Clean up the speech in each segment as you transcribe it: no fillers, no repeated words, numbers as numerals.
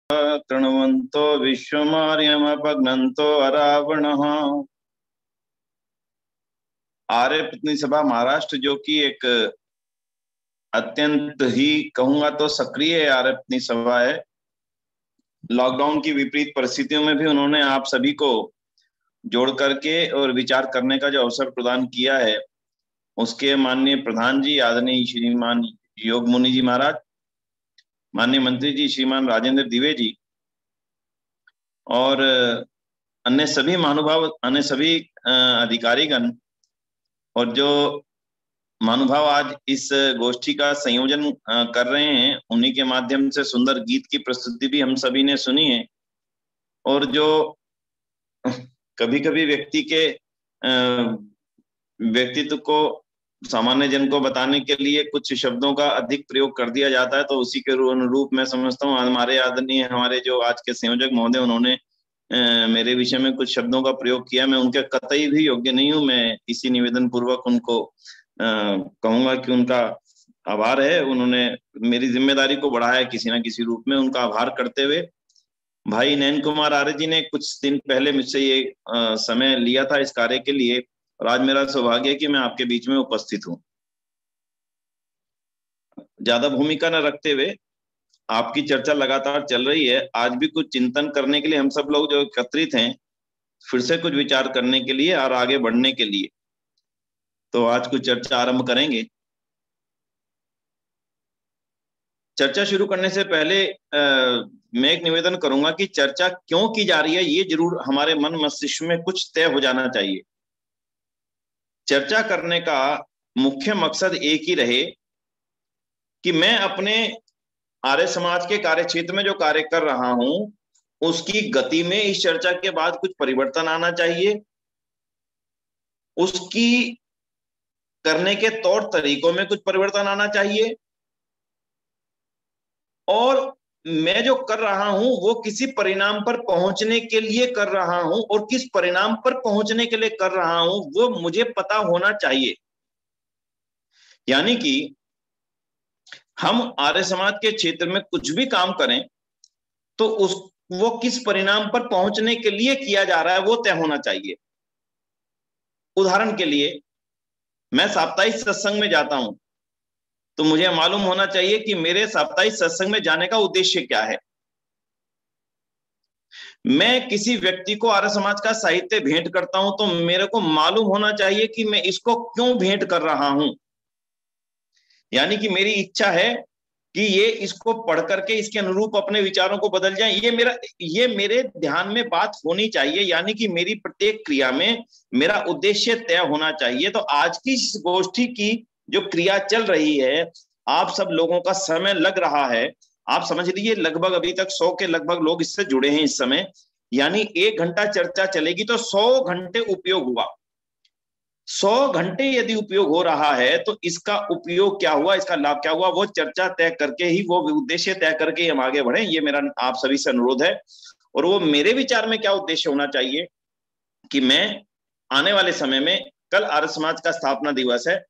कृण्वन्तो विश्वमार्यमपघ्नन्तो अरावणः। आर्य प्रतिनिधि सभा महाराष्ट्र, जो कि एक अत्यंत ही कहूंगा तो सक्रिय आर्य प्रतिनिधि सभा है। लॉकडाउन की विपरीत परिस्थितियों में भी उन्होंने आप सभी को जोड़ करके और विचार करने का जो अवसर प्रदान किया है, उसके माननीय प्रधान जी आदरणीय श्रीमान योग मुनि जी महाराज, माननीय मंत्री जी श्रीमान राजेंद्र दिवे जी और अन्य सभी महानुभाव, अन्य सभी अधिकारीगण और जो महानुभाव आज इस गोष्ठी का संयोजन कर रहे हैं, उन्हीं के माध्यम से सुंदर गीत की प्रस्तुति भी हम सभी ने सुनी है। और जो कभी कभी व्यक्ति के व्यक्तित्व को सामान्य जन को बताने के लिए कुछ शब्दों का अधिक प्रयोग कर दिया जाता है, तो उसी के अनुरूप मैं समझता हूँ हमारे आदरणीय हमारे जो आज के संयोजक महोदय, उन्होंने मेरे विषय में कुछ शब्दों का प्रयोग किया। मैं उनके कतई भी योग्य नहीं हूँ। मैं इसी निवेदन पूर्वक उनको कहूंगा कि उनका आभार है। उन्होंने मेरी जिम्मेदारी को बढ़ाया किसी ना किसी रूप में। उनका आभार करते हुए भाई नयन कुमार आर्य जी ने कुछ दिन पहले मुझसे ये समय लिया था इस कार्य के लिए, और आज मेरा सौभाग्य है कि मैं आपके बीच में उपस्थित हूँ। ज्यादा भूमिका न रखते हुए, आपकी चर्चा लगातार चल रही है, आज भी कुछ चिंतन करने के लिए हम सब लोग जो एकत्रित हैं, फिर से कुछ विचार करने के लिए और आगे बढ़ने के लिए, तो आज कुछ चर्चा आरंभ करेंगे। चर्चा शुरू करने से पहले मैं एक निवेदन करूंगा कि चर्चा क्यों की जा रही है, ये जरूर हमारे मन मस्तिष्क में कुछ तय हो जाना चाहिए। चर्चा करने का मुख्य मकसद एक ही रहे कि मैं अपने आर्य समाज के कार्य क्षेत्र में जो कार्य कर रहा हूं, उसकी गति में इस चर्चा के बाद कुछ परिवर्तन आना चाहिए, उसकी करने के तौर तरीकों में कुछ परिवर्तन आना चाहिए, और मैं जो कर रहा हूं वो किसी परिणाम पर पहुंचने के लिए कर रहा हूं, और किस परिणाम पर पहुंचने के लिए कर रहा हूं वो मुझे पता होना चाहिए। यानी कि हम आर्य समाज के क्षेत्र में कुछ भी काम करें तो वो किस परिणाम पर पहुंचने के लिए किया जा रहा है वो तय होना चाहिए। उदाहरण के लिए, मैं साप्ताहिक सत्संग में जाता हूं तो मुझे मालूम होना चाहिए कि मेरे साप्ताहिक सत्संग में जाने का उद्देश्य क्या है। मैं किसी व्यक्ति को आर्य समाज का साहित्य भेंट करता हूं तो मेरे को मालूम होना चाहिए कि मैं इसको क्यों भेंट कर रहा हूं। यानी कि मेरी इच्छा है कि ये इसको पढ़ करके इसके अनुरूप अपने विचारों को बदल जाए, ये मेरे ध्यान में बात होनी चाहिए। यानी कि मेरी प्रत्येक क्रिया में मेरा उद्देश्य तय होना चाहिए। तो आज की इस गोष्ठी की जो क्रिया चल रही है, आप सब लोगों का समय लग रहा है। आप समझ लीजिए लगभग अभी तक 100 के लगभग लोग इससे जुड़े हैं इस समय। यानी 1 घंटा चर्चा चलेगी तो 100 घंटे उपयोग हुआ। 100 घंटे यदि उपयोग हो रहा है तो इसका उपयोग क्या हुआ, इसका लाभ क्या हुआ, वो चर्चा तय करके ही, वो उद्देश्य तय करके ही हम आगे बढ़े। ये मेरा आप सभी से अनुरोध है। और वो मेरे विचार में क्या उद्देश्य होना चाहिए कि मैं आने वाले समय में, कल आर्य समाज का स्थापना दिवस है,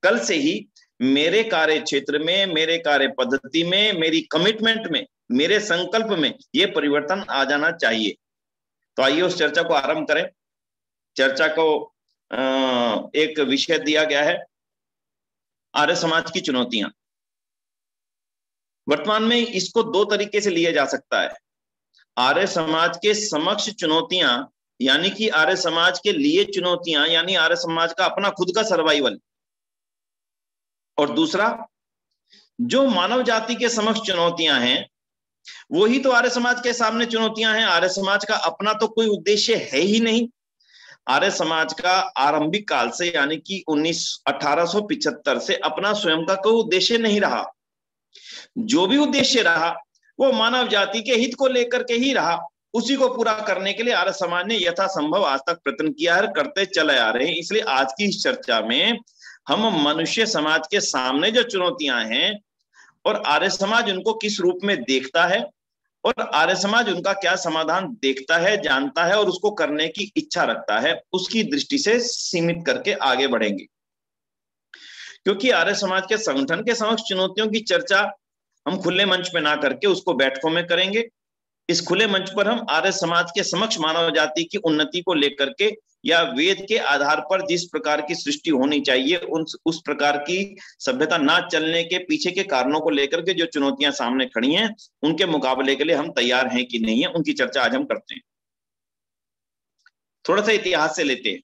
कल से ही मेरे कार्य क्षेत्र में, मेरे कार्य पद्धति में, मेरी कमिटमेंट में, मेरे संकल्प में ये परिवर्तन आ जाना चाहिए। तो आइए उस चर्चा को आरंभ करें। चर्चा को एक विषय दिया गया है, आर्य समाज की चुनौतियां। वर्तमान में इसको 2 तरीके से लिया जा सकता है। आर्य समाज के समक्ष चुनौतियां, यानी कि आर्य समाज के लिए चुनौतियां, यानी आर्य समाज का अपना खुद का सर्वाइवल। और दूसरा, जो मानव जाति के समक्ष चुनौतियां हैं वही तो आर्य समाज के सामने चुनौतियां हैं। आर्य समाज का अपना तो कोई उद्देश्य है ही नहीं। आर्य समाज का आरंभिक काल से, यानी कि 1875 से अपना स्वयं का कोई उद्देश्य नहीं रहा। जो भी उद्देश्य रहा वो मानव जाति के हित को लेकर के ही रहा। उसी को पूरा करने के लिए आर्य समाज ने यथासंभव आज तक प्रयत्न किया है, करते चले आ रहे हैं। इसलिए आज की इस चर्चा में हम मनुष्य समाज के सामने जो चुनौतियां हैं और आर्य समाज उनको किस रूप में देखता है, और आर्य समाज उनका क्या समाधान देखता है, जानता है और उसको करने की इच्छा रखता है, उसकी दृष्टि से सीमित करके आगे बढ़ेंगे। क्योंकि आर्य समाज के संगठन के समक्ष चुनौतियों की चर्चा हम खुले मंच पे ना करके उसको बैठकों में करेंगे। इस खुले मंच पर हम आर्य समाज के समक्ष मानव जाति की उन्नति को लेकर के या वेद के आधार पर जिस प्रकार की सृष्टि होनी चाहिए उस प्रकार की सभ्यता ना चलने के पीछे के कारणों को लेकर के जो चुनौतियां सामने खड़ी हैं, उनके मुकाबले के लिए हम तैयार हैं कि नहीं है, उनकी चर्चा आज हम करते हैं। थोड़ा सा इतिहास से लेते हैं।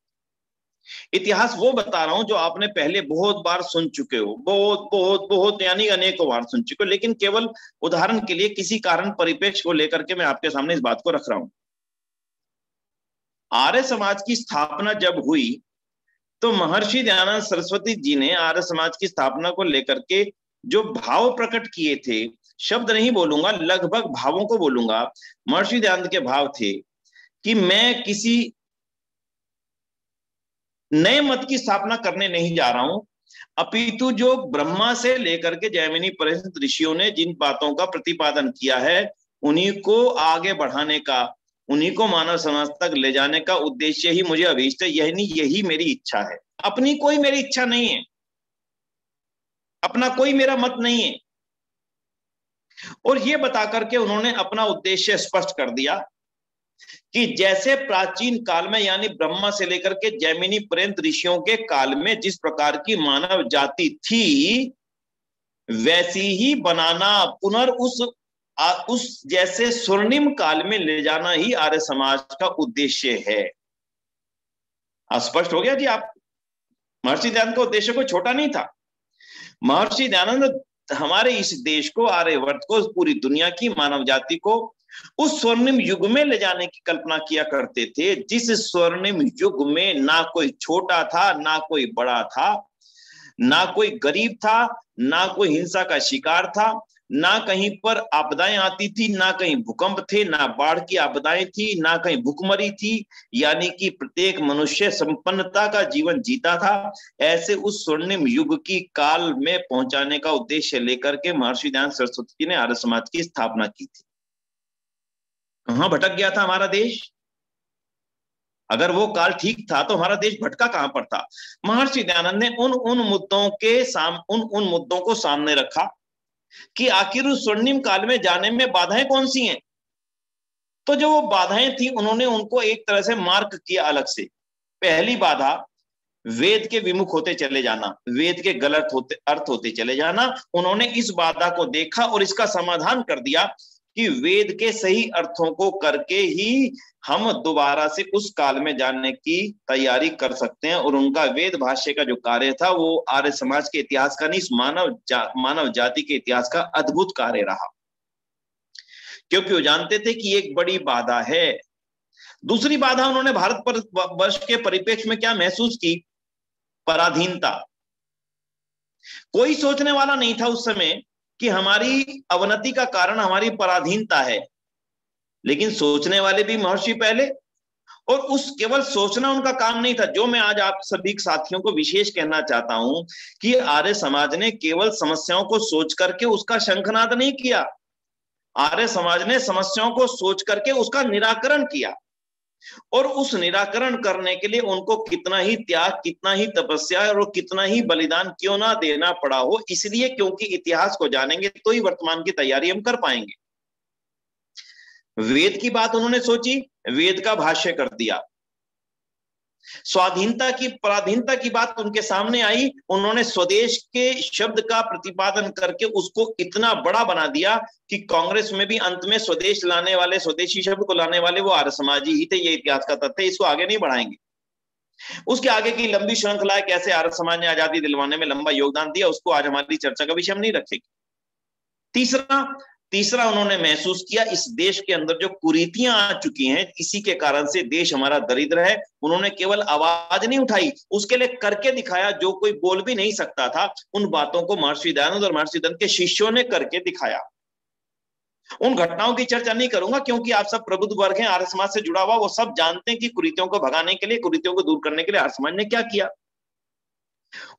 इतिहास वो बता रहा हूं जो आपने पहले बहुत बार सुन चुके हो, बहुत बहुत बहुत यानी अनेकों बार सुन चुके हो, लेकिन केवल उदाहरण के लिए किसी कारण परिप्रेक्ष्य को लेकर के मैं आपके सामने इस बात को रख रहा हूं। आर्य समाज की स्थापना जब हुई तो महर्षि दयानंद सरस्वती जी ने आर्य समाज की स्थापना को लेकर के जो भाव प्रकट किए थे, शब्द नहीं बोलूंगा, लगभग भावों को बोलूंगा। महर्षि दयानंद के भाव थे कि मैं किसी नए मत की स्थापना करने नहीं जा रहा हूं, अपितु जो ब्रह्मा से लेकर के जैमिनी पर्यंत ऋषियों ने जिन बातों का प्रतिपादन किया है उन्हीं को आगे बढ़ाने का, उन्हीं को मानव समाज तक ले जाने का उद्देश्य ही मुझे अभीष्ट है। यही मेरी इच्छा है। अपनी कोई मेरी इच्छा नहीं है, अपना कोई मेरा मत नहीं है। और ये बता करके उन्होंने अपना उद्देश्य स्पष्ट कर दिया कि जैसे प्राचीन काल में यानी ब्रह्मा से लेकर के जैमिनी पर्यंत ऋषियों के काल में जिस प्रकार की मानव जाति थी, वैसी ही बनाना, पुनर् उस जैसे स्वर्णिम काल में ले जाना ही आर्य समाज का उद्देश्य है। स्पष्ट हो गया जी आप? महर्षि दयानंद का उद्देश्य कोई छोटा नहीं था। महर्षि दयानंद हमारे इस देश को, आर्यवर्त को, पूरी दुनिया की मानव जाति को उस स्वर्णिम युग में ले जाने की कल्पना किया करते थे, जिस स्वर्णिम युग में ना कोई छोटा था, ना कोई बड़ा था, ना कोई गरीब था, ना कोई हिंसा का शिकार था, ना कहीं पर आपदाएं आती थी, ना कहीं भूकंप थे, ना बाढ़ की आपदाएं थी, ना कहीं भूखमरी थी, यानी कि प्रत्येक मनुष्य संपन्नता का जीवन जीता था। ऐसे उस स्वर्णिम युग की काल में पहुंचाने का उद्देश्य लेकर के महर्षि दयानंद सरस्वती जी ने आर्य समाज की स्थापना की थी। कहां भटक गया था हमारा देश? अगर वो काल ठीक था तो हमारा देश भटका कहां पर था? महर्षि दयानंद ने उन मुद्दों को सामने रखा कि आखिर उस स्वर्णिम काल में जाने में बाधाएं कौन सी हैं। तो जो वो बाधाएं थी उन्होंने उनको एक तरह से मार्क किया अलग से। पहली बाधा, वेद के विमुख होते चले जाना, वेद के गलत अर्थ होते चले जाना। उन्होंने इस बाधा को देखा और इसका समाधान कर दिया कि वेद के सही अर्थों को करके ही हम दोबारा से उस काल में जाने की तैयारी कर सकते हैं। और उनका वेद भाष्य का जो कार्य था वो आर्य समाज के इतिहास का नहीं, मानव जाति के इतिहास का अद्भुत कार्य रहा, क्योंकि वो जानते थे कि एक बड़ी बाधा है। दूसरी बाधा उन्होंने भारत वर्ष के परिप्रेक्ष्य में क्या महसूस की? पराधीनता। कोई सोचने वाला नहीं था उस समय कि हमारी अवनति का कारण हमारी पराधीनता है, लेकिन सोचने वाले भी महर्षि पहले। और उस केवल सोचना उनका काम नहीं था। जो मैं आज आप सभी साथियों को विशेष कहना चाहता हूं कि आर्य समाज ने केवल समस्याओं को सोच करके उसका शंखनाद नहीं किया, आर्य समाज ने समस्याओं को सोच करके उसका निराकरण किया। और उस निराकरण करने के लिए उनको कितना ही त्याग, कितना ही तपस्या और कितना ही बलिदान क्यों ना देना पड़ा हो, इसलिए क्योंकि इतिहास को जानेंगे तो ही वर्तमान की तैयारी हम कर पाएंगे। वेद की बात उन्होंने सोची, वेद का भाष्य कर दिया। स्वाधीनता की, पराधीनता की बात उनके सामने आई, उन्होंने स्वदेश के शब्द का प्रतिपादन करके उसको इतना बड़ा बना दिया कि कांग्रेस में भी अंत में स्वदेश लाने वाले, स्वदेशी शब्द को लाने वाले वो आर्य समाजी ही थे। ये इतिहास का तथ्य, इसको आगे नहीं बढ़ाएंगे। उसके आगे की लंबी श्रृंखला है, कैसे आर्य समाज ने आजादी दिलवाने में लंबा योगदान दिया, उसको आज हमारी चर्चा का विषय हम नहीं रखेंगे। तीसरा उन्होंने महसूस किया इस देश के अंदर जो कुरीतियां आ चुकी हैं, इसी के कारण से देश हमारा दरिद्र है। उन्होंने केवल आवाज नहीं उठाई, उसके लिए करके दिखाया। जो कोई बोल भी नहीं सकता था, उन बातों को महर्षि दयानंद और महर्षि दयानंद के शिष्यों ने करके दिखाया। उन घटनाओं की चर्चा नहीं करूंगा क्योंकि आप सब प्रबुद्ध वर्ग हैं, आर्य समाज से जुड़ा हुआ, वो सब जानते हैं कि कुरीतियों को भगाने के लिए, कुरीतियों को दूर करने के लिए आर्य समाज ने क्या किया।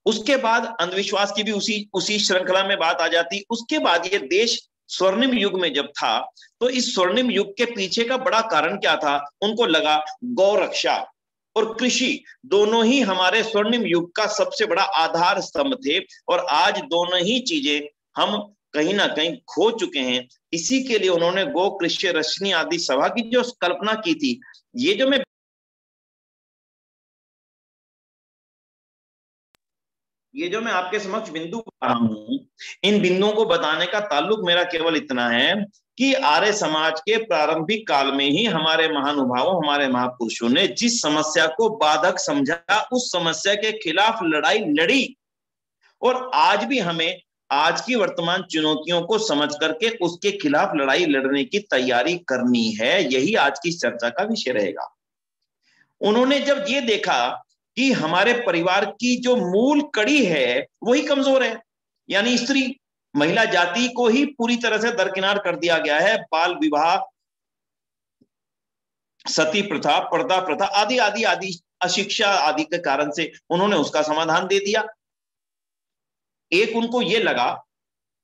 उसके बाद अंधविश्वास की भी उसी श्रृंखला में बात आ जाती। उसके बाद ये देश स्वर्णिम युग में जब था तो इस स्वर्णिम युग के पीछे का बड़ा कारण क्या था? उनको लगा गौ रक्षा और कृषि दोनों ही हमारे स्वर्णिम युग का सबसे बड़ा आधार स्तंभ थे। और आज दोनों ही चीजें हम कहीं ना कहीं खो चुके हैं। इसी के लिए उन्होंने गो कृष्य रश्मि आदि सभा की जो कल्पना की थी। ये जो मैं आपके समक्ष बिंदु बता रहा हूं, इन बिंदुओं को बताने का ताल्लुक मेरा केवल इतना है कि आर्य समाज के प्रारंभिक काल में ही हमारे महानुभावों, हमारे महापुरुषों ने जिस समस्या को बाधक समझा, उस समस्या के खिलाफ लड़ाई लड़ी, और आज भी हमें आज की वर्तमान चुनौतियों को समझ करके उसके खिलाफ लड़ाई लड़ने की तैयारी करनी है। यही आज की चर्चा का विषय रहेगा। उन्होंने जब ये देखा कि हमारे परिवार की जो मूल कड़ी है वही कमजोर है, यानी स्त्री, महिला जाति को ही पूरी तरह से दरकिनार कर दिया गया है। बाल विवाह, सती प्रथा, पर्दा प्रथा आदि आदि आदि, अशिक्षा आदि के कारण से उन्होंने उसका समाधान दे दिया। एक उनको ये लगा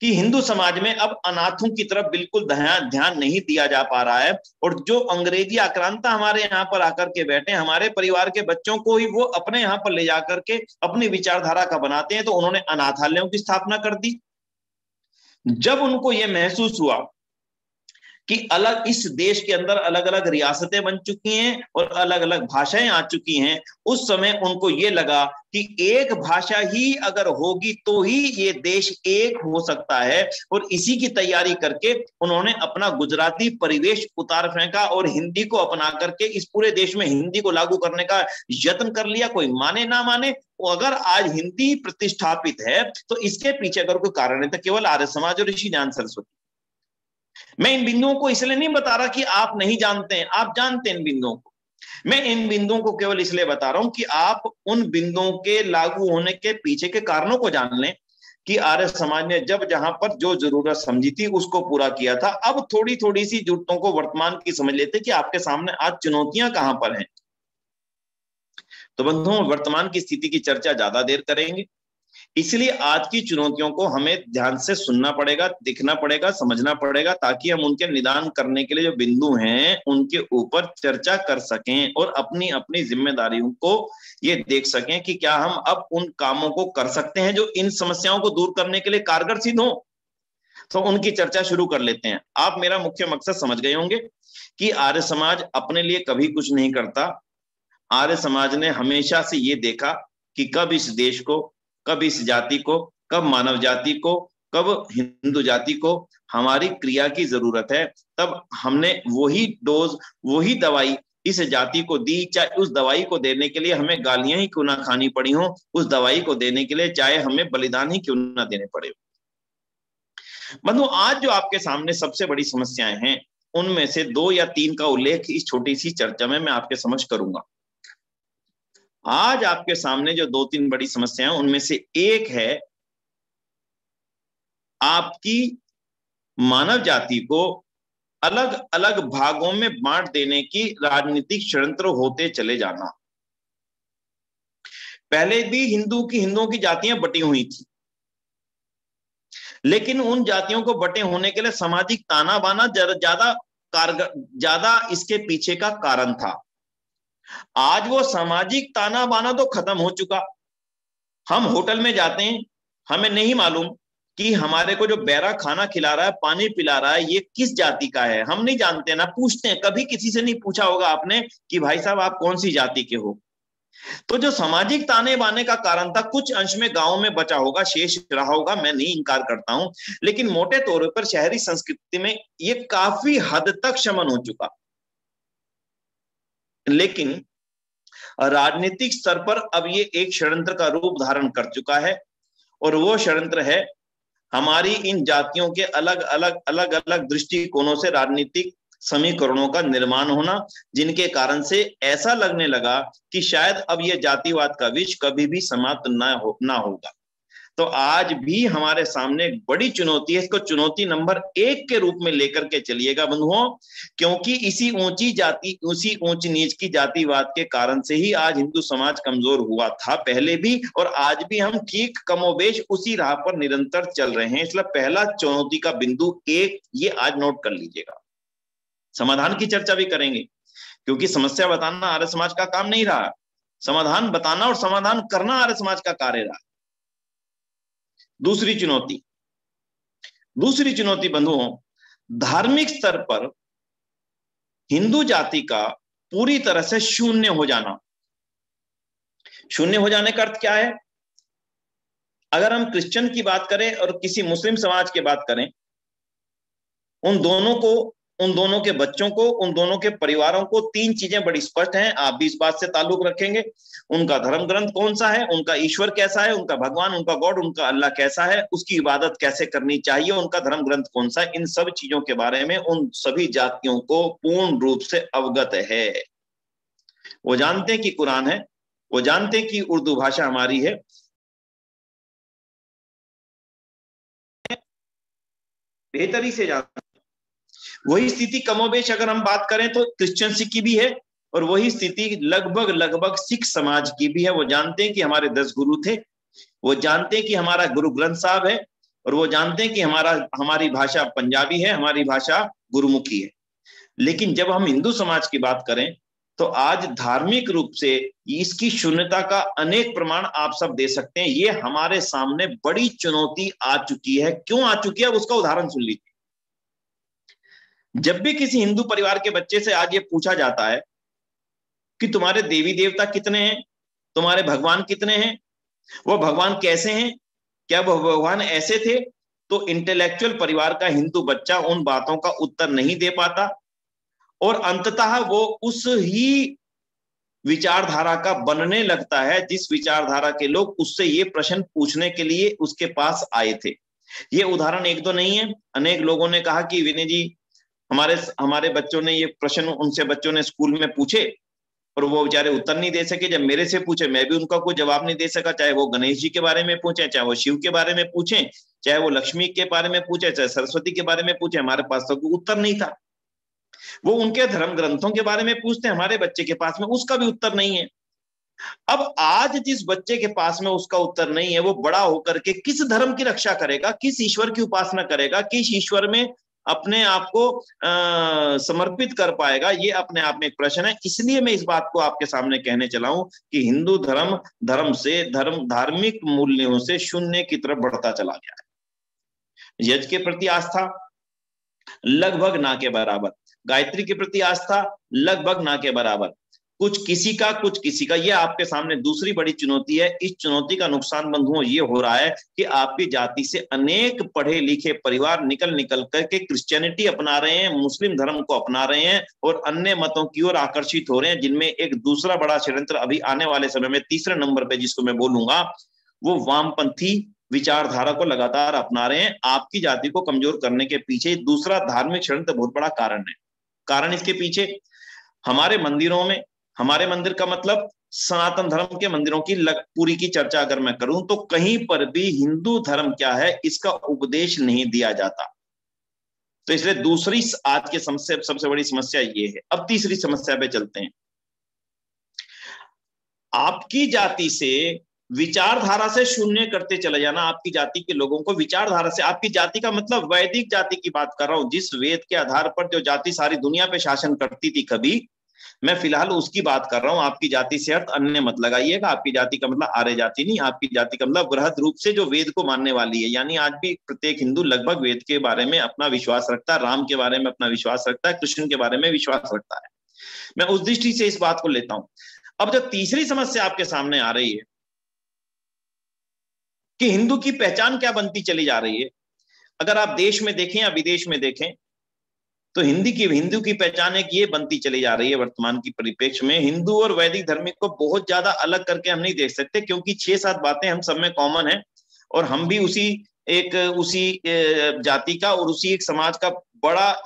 कि हिंदू समाज में अब अनाथों की तरफ बिल्कुल ध्यान नहीं दिया जा पा रहा है, और जो अंग्रेजी आक्रांता हमारे यहाँ पर आकर के बैठे, हमारे परिवार के बच्चों को ही वो अपने यहाँ पर ले जाकर के अपनी विचारधारा का बनाते हैं। तो उन्होंने अनाथालयों की स्थापना कर दी। जब उनको ये महसूस हुआ कि अलग इस देश के अंदर अलग अलग रियासतें बन चुकी हैं और अलग अलग भाषाएं आ चुकी हैं, उस समय उनको ये लगा कि एक भाषा ही अगर होगी तो ही ये देश एक हो सकता है। और इसी की तैयारी करके उन्होंने अपना गुजराती परिवेश उतार फेंका और हिंदी को अपना करके इस पूरे देश में हिंदी को लागू करने का यत्न कर लिया। कोई माने ना माने, अगर आज हिंदी प्रतिष्ठापित है तो इसके पीछे अगर कोई कारण है तो केवल आर्य समाज और ऋषि ज्ञान सरस्वती। मैं इन बिंदुओं को इसलिए नहीं बता रहा कि आप नहीं जानते हैं, आप जानते हैं इन बिंदुओं को। मैं इन बिंदुओं को केवल इसलिए बता रहा हूं कि आप उन बिंदुओं के लागू होने के पीछे के कारणों को जान लें कि आर्य समाज ने जब जहां पर जो जरूरत समझी थी उसको पूरा किया था। अब थोड़ी थोड़ी सी जरूरतों को वर्तमान की समझ लेते कि आपके सामने आज चुनौतियां कहां पर हैं। तो बंधुओं, वर्तमान की स्थिति की चर्चा ज्यादा देर करेंगे, इसलिए आज की चुनौतियों को हमें ध्यान से सुनना पड़ेगा, देखना पड़ेगा, समझना पड़ेगा, ताकि हम उनके निदान करने के लिए जो बिंदु हैं उनके ऊपर चर्चा कर सकें और अपनी अपनी जिम्मेदारियों को ये देख सकें कि क्या हम अब उन कामों को कर सकते हैं जो इन समस्याओं को दूर करने के लिए कारगर सिद्ध हो। तो उनकी चर्चा शुरू कर लेते हैं। आप मेरा मुख्य मकसद समझ गए होंगे कि आर्य समाज अपने लिए कभी कुछ नहीं करता। आर्य समाज ने हमेशा से ये देखा कि कब इस देश को, कब इस जाति को, कब मानव जाति को, कब हिंदू जाति को हमारी क्रिया की जरूरत है, तब हमने वही डोज, वही दवाई इस जाति को दी। चाहे उस दवाई को देने के लिए हमें गालियां ही क्यों ना खानी पड़ी हो, उस दवाई को देने के लिए चाहे हमें बलिदान ही क्यों ना देने पड़े। बंधु, आज जो आपके सामने सबसे बड़ी समस्याएं हैं उनमें से 2 या 3 का उल्लेख इस छोटी सी चर्चा में मैं आपके समक्ष करूंगा। आज आपके सामने जो 2-3 बड़ी समस्याएं हैं उनमें से एक है आपकी मानव जाति को अलग अलग भागों में बांट देने की राजनीतिक षड्यंत्र होते चले जाना। पहले भी हिंदुओं की जातियां बटी हुई थी, लेकिन उन जातियों को बटे होने के लिए सामाजिक ताना बाना ज्यादा इसके पीछे का कारण था। आज वो सामाजिक ताना बाना तो खत्म हो चुका। हम होटल में जाते हैं, हमें नहीं मालूम कि हमारे को जो बैरा खाना खिला रहा है, पानी पिला रहा है, ये किस जाति का है। हम नहीं जानते, ना पूछते हैं। कभी किसी से नहीं पूछा होगा आपने कि भाई साहब आप कौन सी जाति के हो। तो जो सामाजिक ताने बाने का कारण था, कुछ अंश में गांव में बचा होगा, शेष रहा होगा, मैं नहीं इंकार करता हूं, लेकिन मोटे तौर पर शहरी संस्कृति में ये काफी हद तक शमन हो चुका। लेकिन राजनीतिक स्तर पर अब ये एक षड्यंत्र का रूप धारण कर चुका है, और वो षड्यंत्र है हमारी इन जातियों के अलग अलग दृष्टिकोणों से राजनीतिक समीकरणों का निर्माण होना, जिनके कारण से ऐसा लगने लगा कि शायद अब ये जातिवाद का विष कभी भी समाप्त ना होगा। तो आज भी हमारे सामने एक बड़ी चुनौती है। इसको चुनौती नंबर 1 के रूप में लेकर के चलिएगा बंधुओं, क्योंकि इसी ऊंची जाति, उसी ऊंच नीच की जातिवाद के कारण से ही आज हिंदू समाज कमजोर हुआ था पहले भी, और आज भी हम ठीक कमोबेश उसी राह पर निरंतर चल रहे हैं। इसलिए पहला चुनौती का बिंदु 1 ये आज नोट कर लीजिएगा। समाधान की चर्चा भी करेंगे, क्योंकि समस्या बताना आर्य समाज का काम नहीं रहा, समाधान बताना और समाधान करना आर्य समाज का कार्य रहा। दूसरी चुनौती, दूसरी चुनौती बंधुओं, धार्मिक स्तर पर हिंदू जाति का पूरी तरह से शून्य हो जाना। शून्य हो जाने का अर्थ क्या है? अगर हम क्रिश्चियन की बात करें और किसी मुस्लिम समाज की बात करें, उन दोनों को, उन दोनों के बच्चों को, उन दोनों के परिवारों को तीन चीजें बड़ी स्पष्ट हैं, आप भी इस बात से ताल्लुक रखेंगे। उनका धर्म ग्रंथ कौन सा है, उनका ईश्वर कैसा है, उनका भगवान, उनका गॉड, उनका अल्लाह कैसा है, उसकी इबादत कैसे करनी चाहिए, उनका धर्म ग्रंथ कौन सा है, इन सब चीजों के बारे में उन सभी जातियों को पूर्ण रूप से अवगत है। वो जानते हैं कि कुरान है, वो जानते हैं कि उर्दू भाषा हमारी है, बेहतरी से जानते हैं। वही स्थिति कमोबेश अगर हम बात करें तो क्रिश्चियंस की भी है, और वही स्थिति लगभग लगभग सिख समाज की भी है। वो जानते हैं कि हमारे 10 गुरु थे, वो जानते हैं कि हमारा गुरु ग्रंथ साहब है, और वो जानते हैं कि हमारी भाषा पंजाबी है, हमारी भाषा गुरुमुखी है। लेकिन जब हम हिंदू समाज की बात करें तो आज धार्मिक रूप से इसकी शून्यता का अनेक प्रमाण आप सब दे सकते हैं। ये हमारे सामने बड़ी चुनौती आ चुकी है। क्यों आ चुकी है, उसका उदाहरण सुन लीजिए। जब भी किसी हिंदू परिवार के बच्चे से आज ये पूछा जाता है कि तुम्हारे देवी देवता कितने हैं, तुम्हारे भगवान कितने हैं, वो भगवान कैसे हैं, क्या वो भगवान ऐसे थे, तो इंटेलेक्चुअल परिवार का हिंदू बच्चा उन बातों का उत्तर नहीं दे पाता, और अंततः वो उस ही विचारधारा का बनने लगता है जिस विचारधारा के लोग उससे ये प्रश्न पूछने के लिए उसके पास आए थे। ये उदाहरण एक दो नहीं है। अनेक लोगों ने कहा कि विनय जी, हमारे बच्चों ने ये प्रश्न उनसे बच्चों ने स्कूल में पूछे और वो बेचारे उत्तर नहीं दे सके। जब मेरे से पूछे मैं भी उनका कोई जवाब नहीं दे सका, चाहे वो गणेश जी के बारे में पूछे, चाहे वो शिव के बारे में पूछे, चाहे वो लक्ष्मी के बारे में पूछे, चाहे सरस्वती के बारे में पूछे, हमारे पास तो कोई उत्तर नहीं था। वो उनके धर्म ग्रंथों के बारे में पूछते, हमारे बच्चे के पास में उसका भी उत्तर नहीं है। अब आज जिस बच्चे के पास में उसका उत्तर नहीं है, वो बड़ा होकर के किस धर्म की रक्षा करेगा, किस ईश्वर की उपासना करेगा, किस ईश्वर में अपने आप को समर्पित कर पाएगा, ये अपने आप में एक प्रश्न है। इसलिए मैं इस बात को आपके सामने कहने चला हूं कि हिंदू धर्म से धार्मिक मूल्यों से शून्य की तरफ बढ़ता चला गया है। यज्ञ के प्रति आस्था लगभग ना के बराबर, गायत्री के प्रति आस्था लगभग ना के बराबर, कुछ किसी का। ये आपके सामने दूसरी बड़ी चुनौती है। इस चुनौती का नुकसान बंधुओं ये हो रहा है कि आपकी जाति से अनेक पढ़े लिखे परिवार निकल करके क्रिश्चियनिटी अपना रहे हैं, मुस्लिम धर्म को अपना रहे हैं और अन्य मतों की ओर आकर्षित हो रहे हैं, जिनमें एक दूसरा बड़ा षड्यंत्र अभी आने वाले समय में तीसरे नंबर पे जिसको मैं बोलूंगा, वो वामपंथी विचारधारा को लगातार अपना रहे हैं। आपकी जाति को कमजोर करने के पीछे दूसरा धार्मिक षड्यंत्र बहुत बड़ा कारण है। कारण इसके पीछे हमारे मंदिरों में, हमारे मंदिर का मतलब सनातन धर्म के मंदिरों की पूरी की चर्चा अगर मैं करूं तो कहीं पर भी हिंदू धर्म क्या है इसका उपदेश नहीं दिया जाता। तो इसलिए दूसरी आज के सबसे बड़ी समस्या ये है। अब तीसरी समस्या पे चलते हैं। आपकी जाति से विचारधारा से शून्य करते चले जाना, आपकी जाति के लोगों को विचारधारा से, आपकी जाति का मतलब वैदिक जाति की बात कर रहा हूं, जिस वेद के आधार पर जो जाति सारी दुनिया पे शासन करती थी कभी, मैं फिलहाल उसकी बात कर रहा हूं। आपकी जाति से अर्थ अन्य मत लगाइएगा। आपकी जाति का मतलब आर्य जाति नहीं, आपकी जाति का मतलब बृहद रूप से जो वेद को मानने वाली है। यानी आज भी प्रत्येक हिंदू लगभग वेद के बारे में अपना विश्वास रखता है, राम के बारे में अपना विश्वास रखता है, कृष्ण के बारे में विश्वास रखता है। मैं उस दृष्टि से इस बात को लेता हूं। अब जब तीसरी समस्या आपके सामने आ रही है कि हिंदू की पहचान क्या बनती चली जा रही है, अगर आप देश में देखें या विदेश में देखें तो हिंदू की पहचान एक ये बनती चली जा रही है। वर्तमान की परिप्रेक्ष्य में हिंदू और वैदिक धार्मिक को बहुत ज्यादा अलग करके हम नहीं देख सकते, क्योंकि 6-7 बातें हम सब में कॉमन है और हम भी उसी जाति का और उसी एक समाज का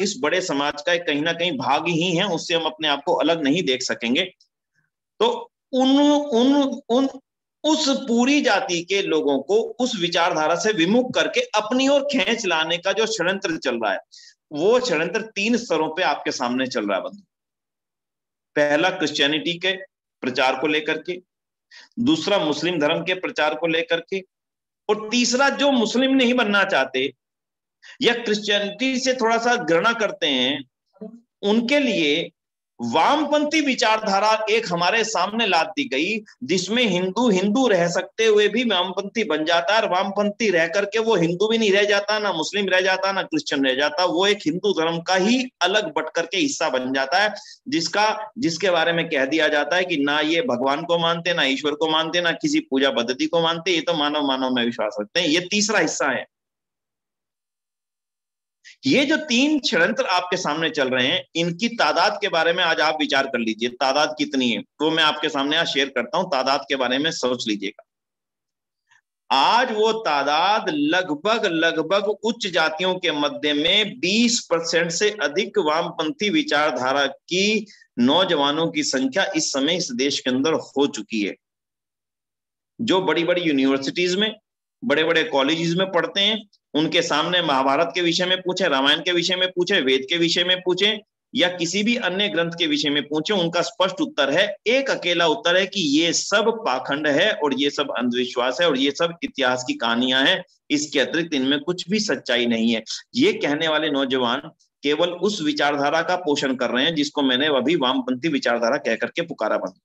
इस बड़े समाज का कहीं ना कहीं भाग ही है। उससे हम अपने आप को अलग नहीं देख सकेंगे। तो उस पूरी जाति के लोगों को उस विचारधारा से विमुख करके अपनी ओर खींच लाने का जो षड्यंत्र चल रहा है, वो षड्यंत्र 3 स्तरों पे आपके सामने चल रहा है बंधु। पहला क्रिश्चियनिटी के प्रचार को लेकर के, दूसरा मुस्लिम धर्म के प्रचार को लेकर के, और तीसरा जो मुस्लिम नहीं बनना चाहते या क्रिश्चियनिटी से थोड़ा सा घृणा करते हैं, उनके लिए वामपंथी विचारधारा एक हमारे सामने ला दी गई, जिसमें हिंदू हिंदू रह सकते हुए भी वामपंथी बन जाता है, और वामपंथी रह करके वो हिंदू भी नहीं रह जाता, ना मुस्लिम रह जाता, ना क्रिश्चियन रह जाता, वो एक हिंदू धर्म का ही अलग बट करके हिस्सा बन जाता है, जिसके बारे में कह दिया जाता है कि ना ये भगवान को मानते, ना ईश्वर को मानते, ना किसी पूजा पद्धति को मानते, ये तो मानव मानव में विश्वास रखते हैं। ये तीसरा हिस्सा है। ये जो तीन षड्यंत्र आपके सामने चल रहे हैं, इनकी तादाद के बारे में आज आप विचार कर लीजिए, तादाद कितनी है, तो मैं आपके सामने आज शेयर करता हूं, तादाद के बारे में सोच लीजिएगा। आज वो तादाद लगभग लगभग उच्च जातियों के मध्य में 20% से अधिक वामपंथी विचारधारा की नौजवानों की संख्या इस समय इस देश के अंदर हो चुकी है, जो बड़ी बड़ी यूनिवर्सिटीज में, बड़े बड़े कॉलेजेस में पढ़ते हैं। उनके सामने महाभारत के विषय में पूछे, रामायण के विषय में पूछे, वेद के विषय में पूछे, या किसी भी अन्य ग्रंथ के विषय में पूछे, उनका स्पष्ट उत्तर है, एक अकेला उत्तर है कि ये सब पाखंड है और ये सब अंधविश्वास है और ये सब इतिहास की कहानियां हैं, इसके अतिरिक्त इनमें कुछ भी सच्चाई नहीं है। ये कहने वाले नौजवान केवल उस विचारधारा का पोषण कर रहे हैं जिसको मैंने अभी वामपंथी विचारधारा कह करके पुकारा बंद।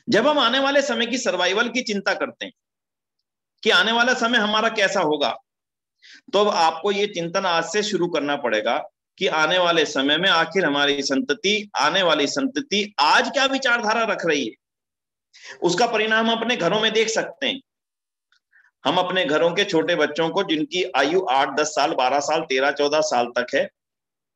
जब हम आने वाले समय की सर्वाइवल की चिंता करते हैं कि आने वाला समय हमारा कैसा होगा, तो अब आपको ये चिंतन आज से शुरू करना पड़ेगा कि आने वाले समय में आखिर हमारी संतति, आने वाली संतति आज क्या विचारधारा रख रही है, उसका परिणाम हम अपने घरों में देख सकते हैं। हम अपने घरों के छोटे बच्चों को, जिनकी आयु 8-10 साल, 12 साल, 13-14 साल तक है,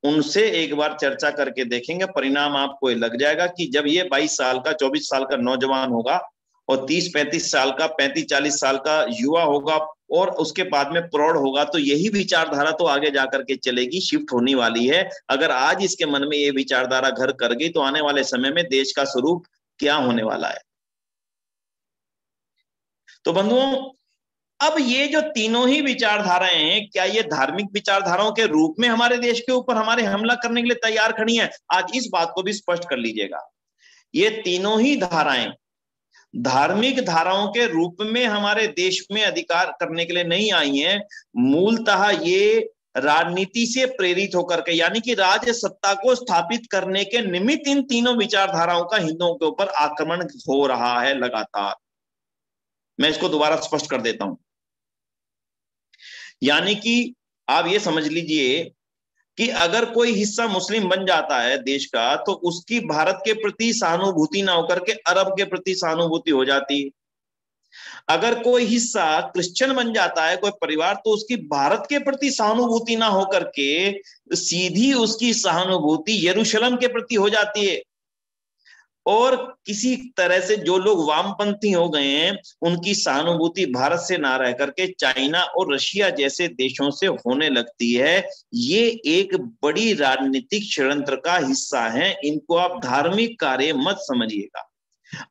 उनसे एक बार चर्चा करके देखेंगे, परिणाम आपको लग जाएगा कि जब ये 22 साल का, 24 साल का नौजवान होगा और 30-35 साल का, 35-40 साल का युवा होगा और उसके बाद में प्रौढ़ होगा, तो यही विचारधारा तो आगे जाकर के चलेगी, शिफ्ट होने वाली है। अगर आज इसके मन में ये विचारधारा घर कर गई तो आने वाले समय में देश का स्वरूप क्या होने वाला है। तो बंधुओं, अब ये जो तीनों ही विचारधाराएं हैं, क्या ये धार्मिक विचारधाराओं के रूप में हमारे देश के ऊपर हमारे हमला करने के लिए तैयार खड़ी हैं? आज इस बात को भी स्पष्ट कर लीजिएगा, ये तीनों ही धाराएं धार्मिक धाराओं के रूप में हमारे देश में अधिकार करने के लिए नहीं आई हैं। मूलतः ये राजनीति से प्रेरित होकर के, यानी कि राज्य सत्ता को स्थापित करने के निमित्त इन तीनों विचारधाराओं का हिंदुओं के ऊपर आक्रमण हो रहा है लगातार। मैं इसको दोबारा स्पष्ट कर देता हूं। यानी कि आप ये समझ लीजिए कि अगर कोई हिस्सा मुस्लिम बन जाता है देश का, तो उसकी भारत के प्रति सहानुभूति ना होकर के अरब के प्रति सहानुभूति हो जाती है। अगर कोई हिस्सा क्रिश्चियन बन जाता है, कोई परिवार, तो उसकी भारत के प्रति सहानुभूति ना होकर के सीधी उसकी सहानुभूति यरूशलेम के प्रति हो जाती है। और किसी तरह से जो लोग वामपंथी हो गए हैं, उनकी सहानुभूति भारत से ना रह करके चाइना और रशिया जैसे देशों से होने लगती है। ये एक बड़ी राजनीतिक षड्यंत्र का हिस्सा है। इनको आप धार्मिक कार्य मत समझिएगा।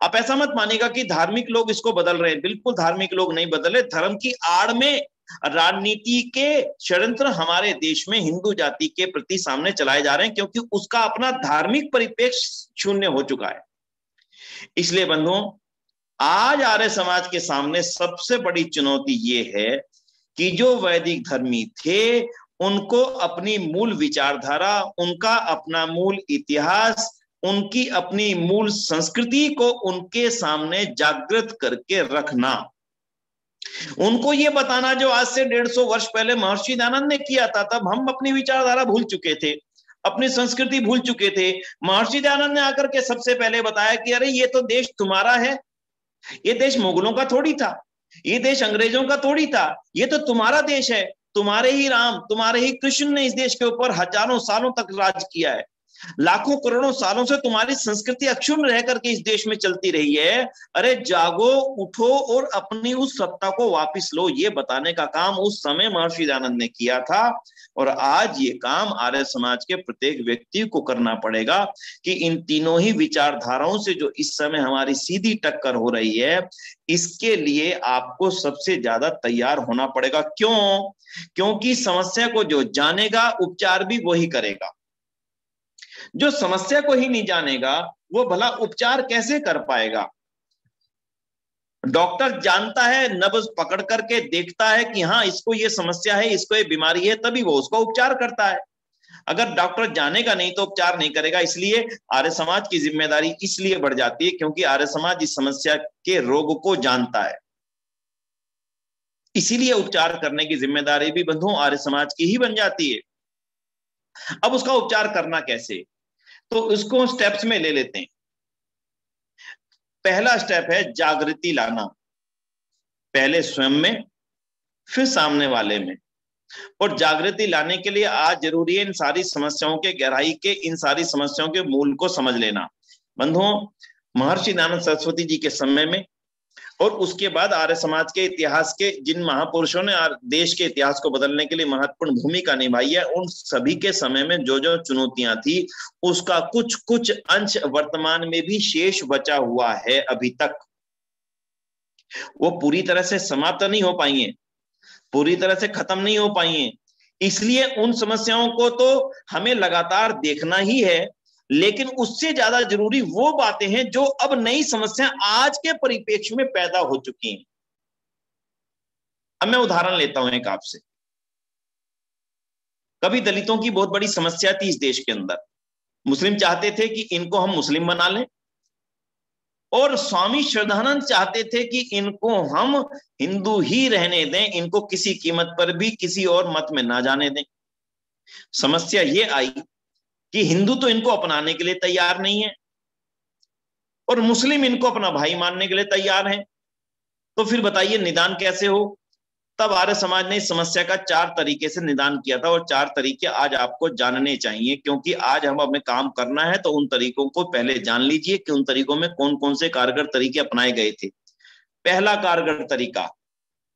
आप ऐसा मत मानिएगा कि धार्मिक लोग इसको बदल रहे हैं। बिल्कुल धार्मिक लोग नहीं बदल रहे। धर्म की आड़ में राजनीति के षड्यंत्र हमारे देश में हिंदू जाति के प्रति सामने चलाए जा रहे हैं, क्योंकि उसका अपना धार्मिक परिप्रेक्ष्य शून्य हो चुका है। इसलिए बंधुओं, आज आर्य समाज के सामने सबसे बड़ी चुनौती ये है कि जो वैदिक धर्मी थे, उनको अपनी मूल विचारधारा, उनका अपना मूल इतिहास, उनकी अपनी मूल संस्कृति को उनके सामने जागृत करके रखना, उनको ये बताना जो आज से 150 वर्ष पहले महर्षि दयानंद ने किया था। तब हम अपनी विचारधारा भूल चुके थे, अपनी संस्कृति भूल चुके थे। महर्षि दयानंद ने आकर के सबसे पहले बताया कि अरे ये तो देश तुम्हारा है, ये देश मुगलों का थोड़ी था, ये देश अंग्रेजों का थोड़ी था, ये तो तुम्हारा देश है। तुम्हारे ही राम, तुम्हारे ही कृष्ण ने इस देश के ऊपर हजारों सालों तक राज किया है। लाखों करोड़ों सालों से तुम्हारी संस्कृति अक्षुण्ण रह करके इस देश में चलती रही है। अरे जागो, उठो और अपनी उस सत्ता को वापस लो, ये बताने का काम उस समय महर्षि दयानंद ने किया था। और आज ये काम आर्य समाज के प्रत्येक व्यक्ति को करना पड़ेगा कि इन तीनों ही विचारधाराओं से जो इस समय हमारी सीधी टक्कर हो रही है, इसके लिए आपको सबसे ज्यादा तैयार होना पड़ेगा। क्यों? क्योंकि समस्या को जो जानेगा, उपचार भी वही करेगा। जो समस्या को ही नहीं जानेगा, वो भला उपचार कैसे कर पाएगा? डॉक्टर जानता है, नब्ज पकड़ करके देखता है कि हाँ इसको ये समस्या है, इसको ये बीमारी है, तभी वो उसका उपचार करता है। अगर डॉक्टर जानेगा नहीं तो उपचार नहीं करेगा। इसलिए आर्य समाज की जिम्मेदारी इसलिए बढ़ जाती है क्योंकि आर्य समाज इस समस्या के रोग को जानता है, इसीलिए उपचार करने की जिम्मेदारी भी बंधुओं आर्य समाज की ही बन जाती है। अब उसका उपचार करना कैसे, तो इसको स्टेप्स में ले लेते हैं। पहला स्टेप है जागृति लाना, पहले स्वयं में फिर सामने वाले में। और जागृति लाने के लिए आज जरूरी है इन सारी समस्याओं के गहराई के, इन सारी समस्याओं के मूल को समझ लेना। बंधुओं, महर्षि दयानंद सरस्वती जी के समय में और उसके बाद आर्य समाज के इतिहास के जिन महापुरुषों ने देश के इतिहास को बदलने के लिए महत्वपूर्ण भूमिका निभाई है, उन सभी के समय में जो जो चुनौतियां थी उसका कुछ कुछ अंश वर्तमान में भी शेष बचा हुआ है। अभी तक वो पूरी तरह से समाप्त नहीं हो पाई है, पूरी तरह से खत्म नहीं हो पाई है। इसलिए उन समस्याओं को तो हमें लगातार देखना ही है, लेकिन उससे ज्यादा जरूरी वो बातें हैं जो अब नई समस्या आज के परिप्रेक्ष्य में पैदा हो चुकी हैं। अब मैं उदाहरण लेता हूं एक आपसे। कभी दलितों की बहुत बड़ी समस्या थी इस देश के अंदर। मुस्लिम चाहते थे कि इनको हम मुस्लिम बना लें, और स्वामी श्रद्धानंद चाहते थे कि इनको हम हिंदू ही रहने दें, इनको किसी कीमत पर भी किसी और मत में ना जाने दें। समस्या ये आई कि हिंदू तो इनको अपनाने के लिए तैयार नहीं है और मुस्लिम इनको अपना भाई मानने के लिए तैयार हैं। तो फिर बताइए निदान कैसे हो? तब आर्य समाज ने इस समस्या का 4 तरीके से निदान किया था, और 4 तरीके आज आपको जानने चाहिए, क्योंकि आज हम अपने काम करना है तो उन तरीकों को पहले जान लीजिए कि उन तरीकों में कौन कौन से कारगर तरीके अपनाए गए थे। पहला कारगर तरीका,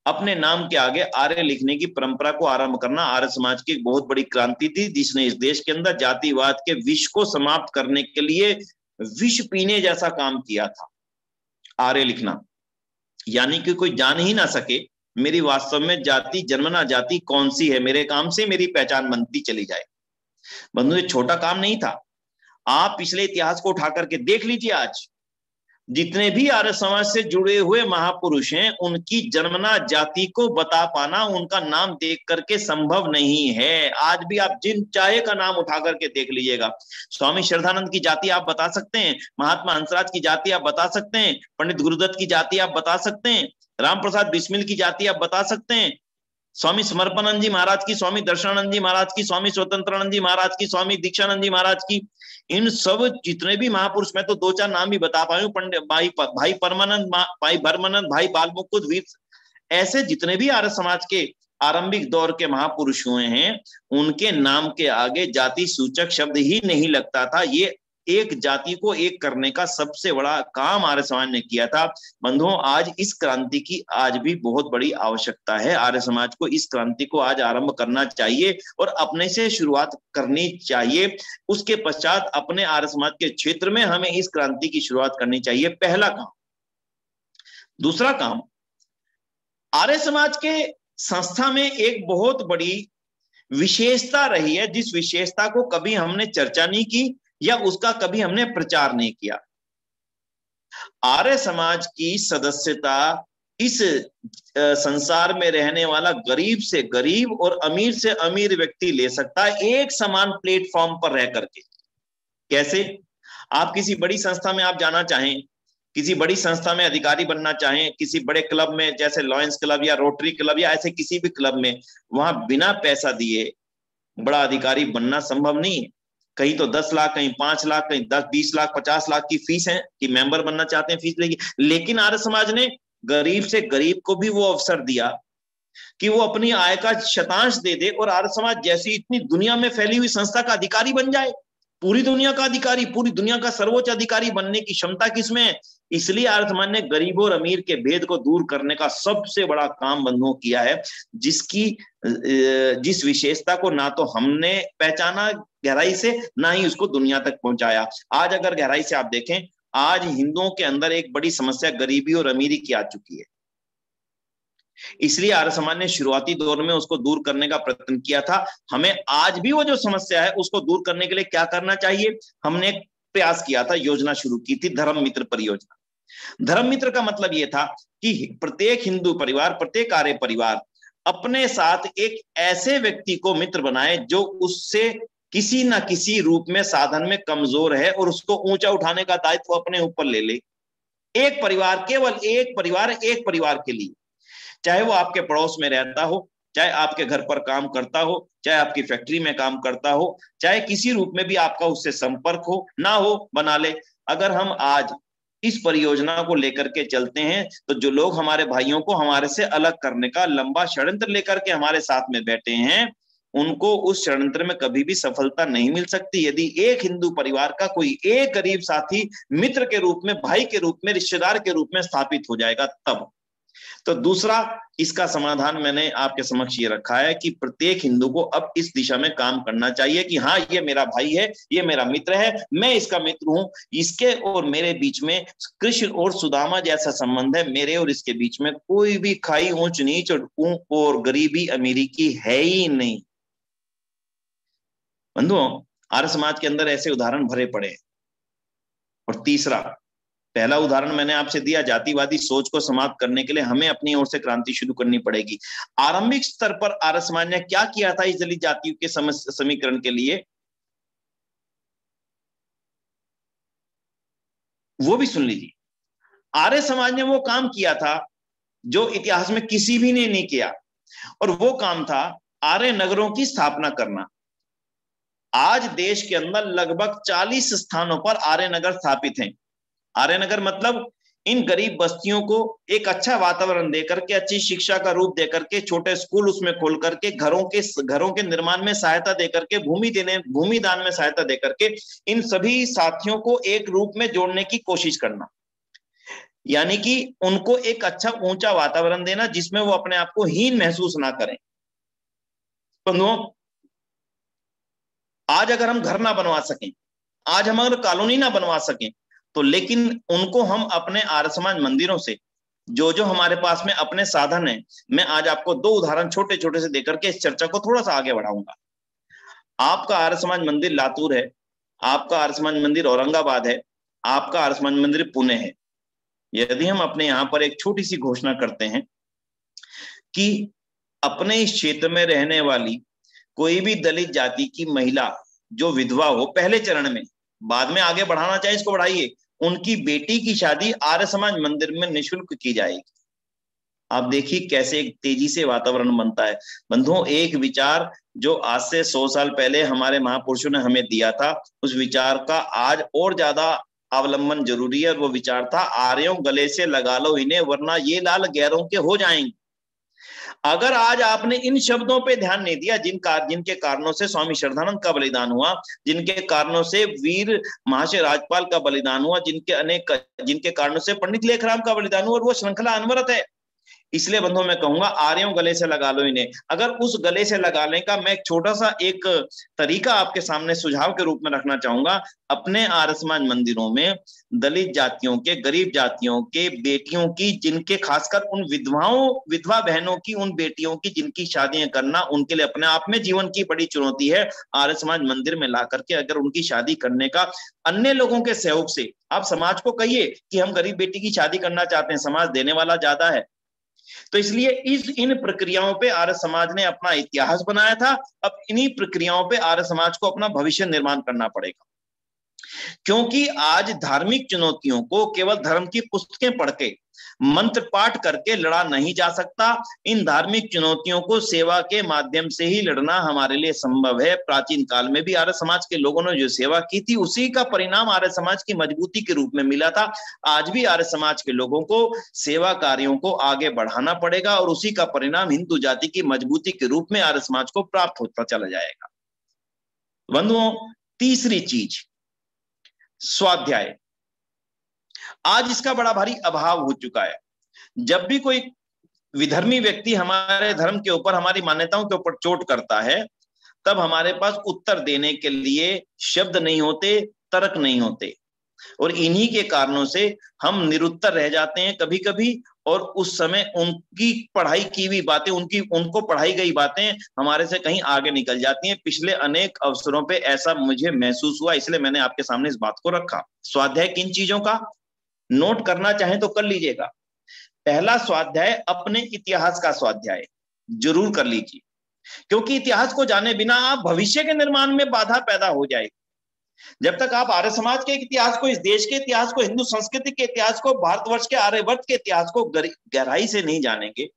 अपने नाम के आगे आर्य लिखने की परंपरा को आरंभ करना। आर्य समाज की एक बहुत बड़ी क्रांति थी जिसने इस देश के अंदर जातिवाद के विष को समाप्त करने के लिए विष पीने जैसा काम किया था। आर्य लिखना यानी कि कोई जान ही ना सके मेरी वास्तव में जाति, जन्मना जाति कौन सी है, मेरे काम से मेरी पहचान बनती चली जाए। बंधु, ये छोटा काम नहीं था। आप पिछले इतिहास को उठा करके देख लीजिए। आज जितने भी आर्य समाज से जुड़े हुए महापुरुष हैं, उनकी जन्मना जाति को बता पाना उनका नाम देख करके संभव नहीं है। आज भी आप जिन चाहे का नाम उठा करके देख लीजिएगा। स्वामी श्रद्धानंद की जाति आप बता सकते हैं, महात्मा हंसराज की जाति आप बता सकते हैं, पंडित गुरुदत्त की जाति आप बता सकते हैं, राम प्रसाद बिस्मिल की जाति आप बता सकते हैं, स्वामी समर्पणानंद जी महाराज की, स्वामी दर्शनानंद जी महाराज की, स्वामी स्वतंत्रानंद जी महाराज की, स्वामी दीक्षानंद जी महाराज की, इन सब जितने भी महापुरुष, मैं तो 2-4 नाम भी बता पाऊं, पंडित भाई परमानंद, भाई भरमानंद, भाई बाल मुकुंद, वीर, ऐसे जितने भी आर्य समाज के आरंभिक दौर के महापुरुष हुए हैं, उनके नाम के आगे जाति सूचक शब्द ही नहीं लगता था। ये एक जाति को एक करने का सबसे बड़ा काम आर्य समाज ने किया था। बंधुओं, आज इस क्रांति की आज भी बहुत बड़ी आवश्यकता है। आर्य समाज को इस क्रांति को आज आरंभ करना चाहिए और अपने से शुरुआत करनी चाहिए। उसके पश्चात अपने आर्य समाज के क्षेत्र में हमें इस क्रांति की शुरुआत करनी चाहिए, पहला काम। दूसरा काम, आर्य समाज के संस्था में एक बहुत बड़ी विशेषता रही है, जिस विशेषता को कभी हमने चर्चा नहीं की या उसका कभी हमने प्रचार नहीं किया। आर्य समाज की सदस्यता इस संसार में रहने वाला गरीब से गरीब और अमीर से अमीर व्यक्ति ले सकता है, एक समान प्लेटफॉर्म पर रह करके। कैसे? आप किसी बड़ी संस्था में आप जाना चाहें, किसी बड़ी संस्था में अधिकारी बनना चाहें, किसी बड़े क्लब में जैसे लॉयंस क्लब या रोटरी क्लब या ऐसे किसी भी क्लब में, वहां बिना पैसा दिए बड़ा अधिकारी बनना संभव नहीं है। कहीं तो 10 लाख, कहीं 5 लाख, कहीं 10-20 लाख, 50 लाख की फीस है कि मेंबर बनना चाहते हैं, फीस लेगी। लेकिन आर्य समाज ने गरीब से गरीब को भी वो अवसर दिया कि वो अपनी आय का शतांश दे दे और आर्य समाज जैसी इतनी दुनिया में फैली हुई संस्था का अधिकारी बन जाए। पूरी दुनिया का अधिकारी, पूरी दुनिया का सर्वोच्च अधिकारी बनने की क्षमता किसमें है? इसलिए आर्य समाज ने गरीब और अमीर के भेद को दूर करने का सबसे बड़ा काम बंधुओं किया है, जिस विशेषता को ना तो हमने पहचाना गहराई से, ना ही उसको दुनिया तक पहुंचाया। आज अगर गहराई से आप देखें, आज हिंदुओं के अंदर एक बड़ी समस्या गरीबी और अमीरी की आ चुकी है। इसलिए आर्य समाज ने शुरुआती दौर में उसको दूर करने का प्रयत्न किया था। हमें आज भी वो जो समस्या है उसको दूर करने के लिए क्या करना चाहिए? हमने एक प्रयास किया था, योजना शुरू की थी, धर्म मित्र परियोजना। धर्म मित्र का मतलब यह था कि प्रत्येक हिंदू परिवार, प्रत्येक आर्य परिवार अपने साथ एक ऐसे व्यक्ति को मित्र बनाए जो उससे किसी ना किसी रूप में साधन में कमजोर है और उसको ऊंचा उठाने का दायित्व अपने ऊपर ले ले। एक परिवार, केवल एक परिवार के लिए, चाहे वो आपके पड़ोस में रहता हो, चाहे आपके घर पर काम करता हो, चाहे आपकी फैक्ट्री में काम करता हो, चाहे किसी रूप में भी आपका उससे संपर्क हो ना हो, बना ले। अगर हम आज इस परियोजना को लेकर के चलते हैं तो जो लोग हमारे भाइयों को हमारे से अलग करने का लंबा षड्यंत्र लेकर के हमारे साथ में बैठे हैं, उनको उस षड्यंत्र में कभी भी सफलता नहीं मिल सकती। यदि एक हिंदू परिवार का कोई एक करीब साथी मित्र के रूप में, भाई के रूप में, रिश्तेदार के रूप में स्थापित हो जाएगा तब। तो दूसरा, इसका समाधान मैंने आपके समक्ष ये रखा है कि प्रत्येक हिंदू को अब इस दिशा में काम करना चाहिए कि हाँ, ये मेरा भाई है, ये मेरा मित्र है, मैं इसका मित्र हूं, इसके और मेरे बीच में कृष्ण और सुदामा जैसा संबंध है, मेरे और इसके बीच में कोई भी खाई ऊंच नीच और गरीबी अमीरी की है ही नहीं। बंधुओं, आर्य समाज के अंदर ऐसे उदाहरण भरे पड़े हैं। और तीसरा, पहला उदाहरण मैंने आपसे दिया, जातिवादी सोच को समाप्त करने के लिए हमें अपनी ओर से क्रांति शुरू करनी पड़ेगी। आरंभिक स्तर पर आर्य समाज ने क्या किया था इस दलित जातियों के समीकरण के लिए, वो भी सुन लीजिए। आर्य समाज ने वो काम किया था जो इतिहास में किसी भी ने नहीं किया, और वो काम था आर्य नगरों की स्थापना करना। आज देश के अंदर लगभग 40 स्थानों पर आर्य नगर स्थापित हैं। आर्य नगर मतलब इन गरीब बस्तियों को एक अच्छा वातावरण देकर के, अच्छी शिक्षा का रूप देकर के, छोटे स्कूल उसमें खोल करके, घरों के निर्माण में सहायता देकर के, भूमि दान में सहायता देकर के इन सभी साथियों को एक रूप में जोड़ने की कोशिश करना, यानी कि उनको एक अच्छा ऊंचा वातावरण देना जिसमें वो अपने आप को हीन महसूस ना करें। बंधुओं, आज अगर हम घर ना बनवा सकें, आज हम अगर कॉलोनी ना बनवा सकें, तो लेकिन उनको हम अपने आर्य समाज मंदिरों से, जो हमारे पास में अपने साधन है, मैं आज आपको 2 उदाहरण छोटे छोटे से देकर के इस चर्चा को थोड़ा सा आगे बढ़ाऊंगा। आपका आर्य समाज मंदिर लातूर है, आपका आर्य समाज मंदिर औरंगाबाद है, आपका आर्य समाज मंदिर पुणे है। यदि हम अपने यहां पर एक छोटी सी घोषणा करते हैं कि अपने इस क्षेत्र में रहने वाली कोई भी दलित जाति की महिला जो विधवा हो पहले चरण में, बाद में आगे बढ़ाना चाहे इसको बढ़ाइए, उनकी बेटी की शादी आर्य समाज मंदिर में निःशुल्क की जाएगी। आप देखिए कैसे एक तेजी से वातावरण बनता है। बंधुओं, एक विचार जो आज से 100 साल पहले हमारे महापुरुषों ने हमें दिया था, उस विचार का आज और ज्यादा अवलंबन जरूरी है। और वो विचार था, आर्यों गले से लगा लो इन्हें वरना ये लाल गैरों के हो जाएंगे। अगर आज आपने इन शब्दों पे ध्यान नहीं दिया, जिनके कारणों से स्वामी श्रद्धानंद का बलिदान हुआ, जिनके कारणों से वीर महाशय राजपाल का बलिदान हुआ, जिनके कारणों से पंडित लेखराम का बलिदान हुआ, और वो श्रृंखला अनवरत है। इसलिए बंधुओं, मैं कहूंगा आर्यों गले से लगा लो इन्हें। अगर उस गले से लगाने का मैं एक छोटा सा एक तरीका आपके सामने सुझाव के रूप में रखना चाहूंगा, अपने आर्य समाज मंदिरों में दलित जातियों के, गरीब जातियों के बेटियों की, जिनके खासकर उन विधवा बहनों की, उन बेटियों की जिनकी शादियां करना उनके लिए अपने आप में जीवन की बड़ी चुनौती है, आर्य समाज मंदिर में ला करके अगर उनकी शादी करने का अन्य लोगों के सहयोग से, आप समाज को कहिए कि हम गरीब बेटी की शादी करना चाहते हैं, समाज देने वाला ज्यादा है। तो इसलिए इन प्रक्रियाओं पे आर्य समाज ने अपना इतिहास बनाया था। अब इन्हीं प्रक्रियाओं पे आर्य समाज को अपना भविष्य निर्माण करना पड़ेगा, क्योंकि आज धार्मिक चुनौतियों को केवल धर्म की पुस्तकें पढ़ के, मंत्र पाठ करके लड़ा नहीं जा सकता। इन धार्मिक चुनौतियों को सेवा के माध्यम से ही लड़ना हमारे लिए संभव है। प्राचीन काल में भी आर्य समाज के लोगों ने जो सेवा की थी, उसी का परिणाम आर्य समाज की मजबूती के रूप में मिला था। आज भी आर्य समाज के लोगों को सेवा कार्यों को आगे बढ़ाना पड़ेगा, और उसी का परिणाम हिंदू जाति की मजबूती के रूप में आर्य समाज को प्राप्त होता चला जाएगा। बंधुओं, तीसरी चीज, स्वाध्याय। आज इसका बड़ा भारी अभाव हो चुका है। जब भी कोई विधर्मी व्यक्ति हमारे धर्म के ऊपर, हमारी मान्यताओं के ऊपर चोट करता है, तब हमारे पास उत्तर देने के लिए शब्द नहीं होते, तर्क नहीं होते, और इन्हीं के कारणों से हम निरुत्तर रह जाते हैं कभी कभी। और उस समय उनकी पढ़ाई की हुई बातें, उनको पढ़ाई गई बातें हमारे से कहीं आगे निकल जाती हैं। पिछले अनेक अवसरों पे ऐसा मुझे महसूस हुआ, इसलिए मैंने आपके सामने इस बात को रखा। स्वाध्याय किन चीजों का, नोट करना चाहें तो कर लीजिएगा। पहला स्वाध्याय अपने इतिहास का स्वाध्याय जरूर कर लीजिए। क्योंकि इतिहास को जाने बिना आप भविष्य के निर्माण में बाधा पैदा हो जाएगी। जब तक आप आर्य समाज के इतिहास को, इस देश के इतिहास को, हिंदू संस्कृति के इतिहास को, भारतवर्ष के आर्यवर्त के इतिहास को गहराई से नहीं जानेंगे,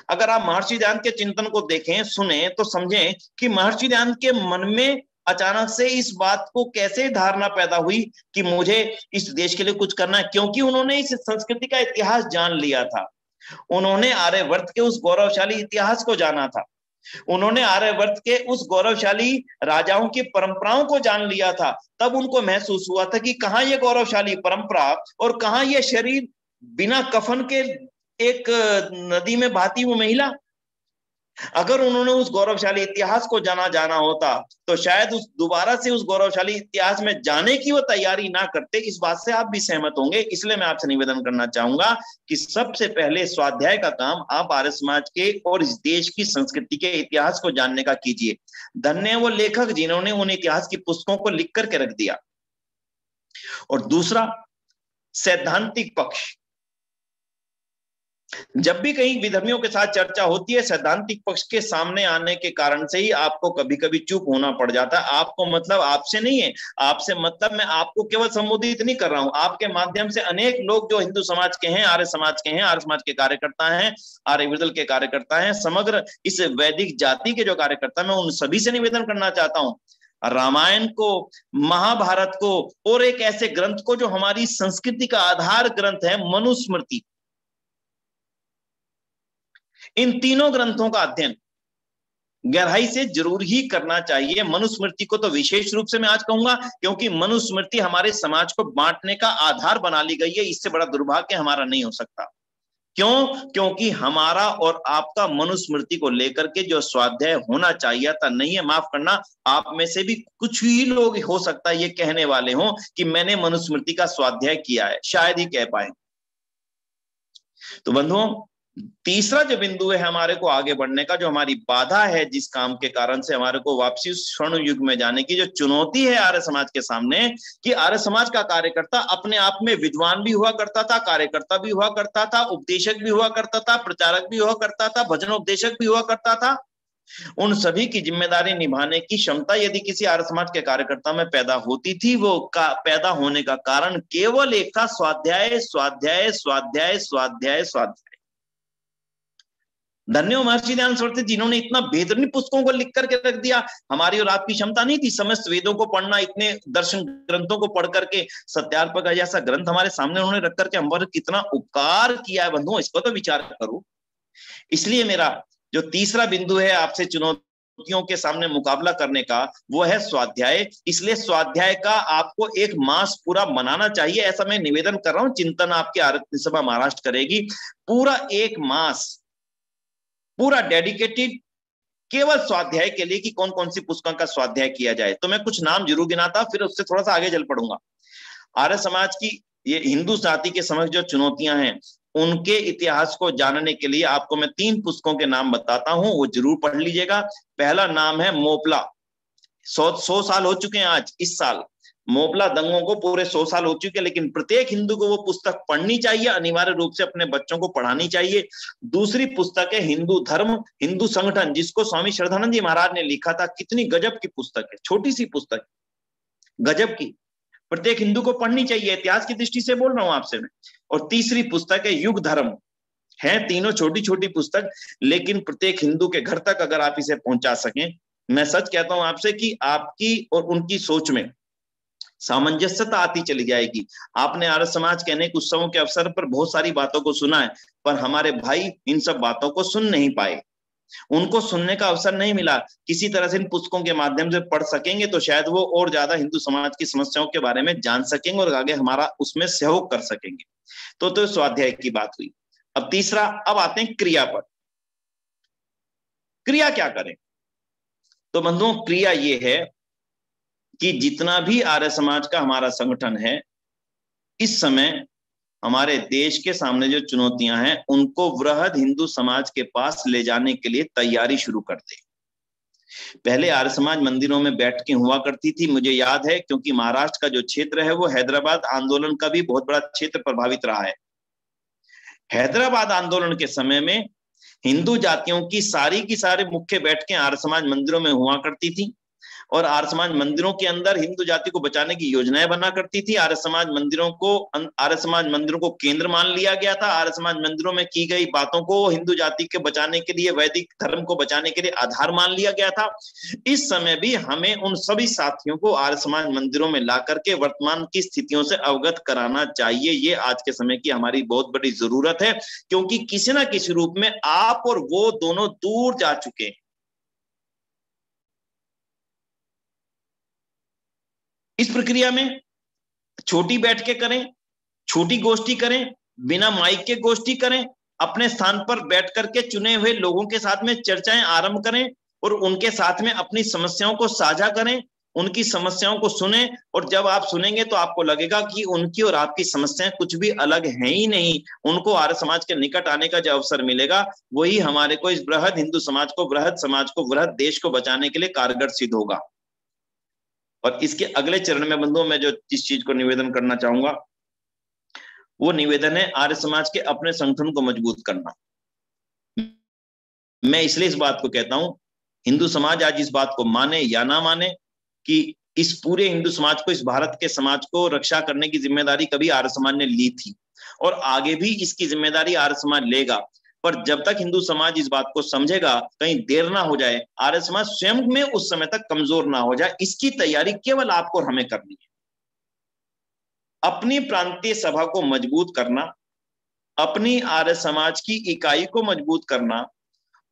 अगर आप महर्षि दयानंद के चिंतन को देखें, सुने, तो समझें कि महर्षि दयानंद के मन में अचानक से इस बात को कैसे धारणा पैदा हुई कि मुझे इस देश के लिए कुछ करना है, क्योंकि उन्होंने इस संस्कृति का इतिहास जान लिया था। उन्होंने आर्यवर्त के उस गौरवशाली इतिहास को जाना था। उन्होंने आर्यवर्त के उस गौरवशाली राजाओं की परंपराओं को जान लिया था। तब उनको महसूस हुआ था कि कहां ये गौरवशाली परंपरा और कहां ये शरीर बिना कफन के एक नदी में बहती हुई महिला। अगर उन्होंने उस गौरवशाली इतिहास को जाना होता तो शायद दोबारा से उस गौरवशाली इतिहास में जाने की वो तैयारी ना करते। इस बात से आप भी सहमत होंगे। इसलिए मैं आपसे निवेदन करना चाहूंगा कि सबसे पहले स्वाध्याय का काम आप आर्य समाज के और इस देश की संस्कृति के इतिहास को जानने का कीजिए। धन्य है वो लेखक जिन्होंने उन इतिहास की पुस्तकों को लिख करके रख दिया। और दूसरा, सैद्धांतिक पक्ष। जब भी कहीं विधर्मियों के साथ चर्चा होती है, सैद्धांतिक पक्ष के सामने आने के कारण से ही आपको कभी कभी चुप होना पड़ जाता है। आपको मतलब आपसे नहीं है, आपसे मतलब मैं आपको केवल संबोधित नहीं कर रहा हूं, आपके माध्यम से अनेक लोग जो हिंदू समाज के हैं, आर्य समाज के हैं, आर्य समाज के कार्यकर्ता हैं, आर्य विदल के कार्यकर्ता हैं, समग्र इस वैदिक जाति के जो कार्यकर्ता, मैं उन सभी से निवेदन करना चाहता हूं, रामायण को, महाभारत को और एक ऐसे ग्रंथ को जो हमारी संस्कृति का आधार ग्रंथ है, मनुस्मृति, इन तीनों ग्रंथों का अध्ययन गहराई से जरूर ही करना चाहिए। मनुस्मृति को तो विशेष रूप से मैं आज कहूंगा, क्योंकि मनुस्मृति हमारे समाज को बांटने का आधार बना ली गई है। इससे बड़ा दुर्भाग्य हमारा नहीं हो सकता। क्यों? क्योंकि हमारा और आपका मनुस्मृति को लेकर के जो स्वाध्याय होना चाहिए था नहीं है। माफ करना, आप में से भी कुछ ही लोग हो सकता है ये कहने वाले हों कि मैंने मनुस्मृति का स्वाध्याय किया है, शायद ही कह पाए। तो बंधुओं, तीसरा जो बिंदु है हमारे को आगे बढ़ने का, जो हमारी बाधा है, जिस काम के कारण से हमारे को वापसी स्वर्ण युग में जाने की जो चुनौती है आर्य समाज के सामने, कि आर्य समाज का कार्यकर्ता अपने आप में विद्वान भी हुआ करता था, कार्यकर्ता भी हुआ करता था, उपदेशक भी हुआ करता था, प्रचारक भी हुआ करता था, भजन उपदेशक भी हुआ करता था। उन सभी की जिम्मेदारी निभाने की क्षमता यदि किसी आर्य समाज के कार्यकर्ता में पैदा होती थी, वो पैदा होने का कारण केवल एक था, स्वाध्याय, स्वाध्याय, स्वाध्याय, स्वाध्याय, स्वाध्याय। धन्य महर्षि दयानंद सरस्वती जिन्होंने इतना बेहतरीन पुस्तकों को लिख करके रख दिया। हमारी और आपकी क्षमता नहीं थी समस्त वेदों को पढ़ना, इतने दर्शन ग्रंथों को पढ़ करके सत्यार्पक जैसा ग्रंथ हमारे सामने उन्होंने रख करके हम पर कितना उपकार किया है। बंधुओं, इस पर तो विचार करो। इसलिए मेरा जो तीसरा बिंदु है आपसे चुनौतियों के सामने मुकाबला करने का, वो है स्वाध्याय। इसलिए स्वाध्याय का आपको एक मास पूरा मनाना चाहिए, ऐसा मैं निवेदन कर रहा हूं। चिंतन आपकी आरती सभा महाराष्ट्र करेगी, पूरा एक मास पूरा डेडिकेटेड केवल स्वाध्याय के लिए कि कौन कौन सी पुस्तकों का स्वाध्याय किया जाए। तो मैं कुछ नाम जरूर गिनाता, फिर उससे थोड़ा सा आगे चल पड़ूंगा। आर्य समाज की ये हिंदू जाति के समक्ष जो चुनौतियां हैं, उनके इतिहास को जानने के लिए आपको मैं 3 पुस्तकों के नाम बताता हूं, वो जरूर पढ़ लीजिएगा। पहला नाम है मोपला। 100 साल हो चुके हैं आज, इस साल मोपला दंगों को पूरे 100 साल हो चुके हैं, लेकिन प्रत्येक हिंदू को वो पुस्तक पढ़नी चाहिए, अनिवार्य रूप से अपने बच्चों को पढ़ानी चाहिए। दूसरी पुस्तक है हिंदू धर्म, हिंदू संगठन, जिसको स्वामी श्रद्धानंद जी महाराज ने लिखा था। कितनी गजब की पुस्तक है, छोटी सी पुस्तक, गजब की, प्रत्येक हिंदू को पढ़नी चाहिए। इतिहास की दृष्टि से बोल रहा हूं आपसे मैं। और तीसरी पुस्तक है युग धर्म। है तीनों छोटी छोटी पुस्तक, लेकिन प्रत्येक हिंदू के घर तक अगर आप इसे पहुंचा सकें, मैं सच कहता हूं आपसे कि आपकी और उनकी सोच में सामंजस्यता आती चली जाएगी। आपने आर्य समाज के अनेक उत्सवों के अवसर पर बहुत सारी बातों को सुना है, पर हमारे भाई इन सब बातों को सुन नहीं पाए, उनको सुनने का अवसर नहीं मिला। किसी तरह से इन पुस्तकों के माध्यम से पढ़ सकेंगे तो शायद वो और ज्यादा हिंदू समाज की समस्याओं के बारे में जान सकेंगे और आगे हमारा उसमें सहयोग कर सकेंगे। तो स्वाध्याय की बात हुई। अब तीसरा, अब आते हैं क्रिया पर। क्रिया क्या करें? तो बंधुओं, क्रिया ये है कि जितना भी आर्य समाज का हमारा संगठन है, इस समय हमारे देश के सामने जो चुनौतियां हैं, उनको वृहद हिंदू समाज के पास ले जाने के लिए तैयारी शुरू कर दे। पहले आर्य समाज मंदिरों में बैठ के हुआ करती थी, मुझे याद है, क्योंकि महाराष्ट्र का जो क्षेत्र है वो हैदराबाद आंदोलन का भी बहुत बड़ा क्षेत्र प्रभावित रहा है। हैदराबाद आंदोलन के समय में हिंदू जातियों की सारे मुख्य बैठकें आर्य समाज मंदिरों में हुआ करती थी और आर्य समाज मंदिरों के अंदर हिंदू जाति को बचाने की योजनाएं बना करती थी। आर्य समाज मंदिरों को केंद्र मान लिया गया था। आर्य समाज मंदिरों में की गई बातों को हिंदू जाति के बचाने के लिए, वैदिक धर्म को बचाने के लिए आधार मान लिया गया था। इस समय भी हमें उन सभी साथियों को आर्य समाज मंदिरों में ला करके वर्तमान की स्थितियों से अवगत कराना चाहिए। ये आज के समय की हमारी बहुत बड़ी जरूरत है, क्योंकि किसी ना किसी रूप में आप और वो दोनों दूर जा चुके हैं। इस प्रक्रिया में छोटी बैठकें करें, छोटी गोष्ठी करें, बिना माइक के गोष्ठी करें, अपने स्थान पर बैठ करके चुने हुए लोगों के साथ में चर्चाएं आरंभ करें और उनके साथ में अपनी समस्याओं को साझा करें, उनकी समस्याओं को सुने। और जब आप सुनेंगे तो आपको लगेगा कि उनकी और आपकी समस्याएं कुछ भी अलग हैं ही नहीं। उनको आर्य समाज के निकट आने का जो अवसर मिलेगा वही हमारे को इस बृहद हिंदू समाज को, बृहद समाज को, बृहद देश को बचाने के लिए कारगर सिद्ध होगा। और इसके अगले चरण में बंधुओं मैं जो इस चीज को निवेदन करना चाहूंगा वो निवेदन है आर्य समाज के अपने संगठन को मजबूत करना। मैं इसलिए इस बात को कहता हूं, हिंदू समाज आज इस बात को माने या ना माने कि इस पूरे हिंदू समाज को, इस भारत के समाज को रक्षा करने की जिम्मेदारी कभी आर्य समाज ने ली थी और आगे भी इसकी जिम्मेदारी आर्य समाज लेगा। पर जब तक हिंदू समाज इस बात को समझेगा, कहीं देर ना हो जाए, आर्य समाज स्वयं में उस समय तक कमजोर ना हो जाए, इसकी तैयारी केवल आपको और हमें करनी है। अपनी प्रांतीय सभा को मजबूत करना, अपनी आर्य समाज की इकाई को मजबूत करना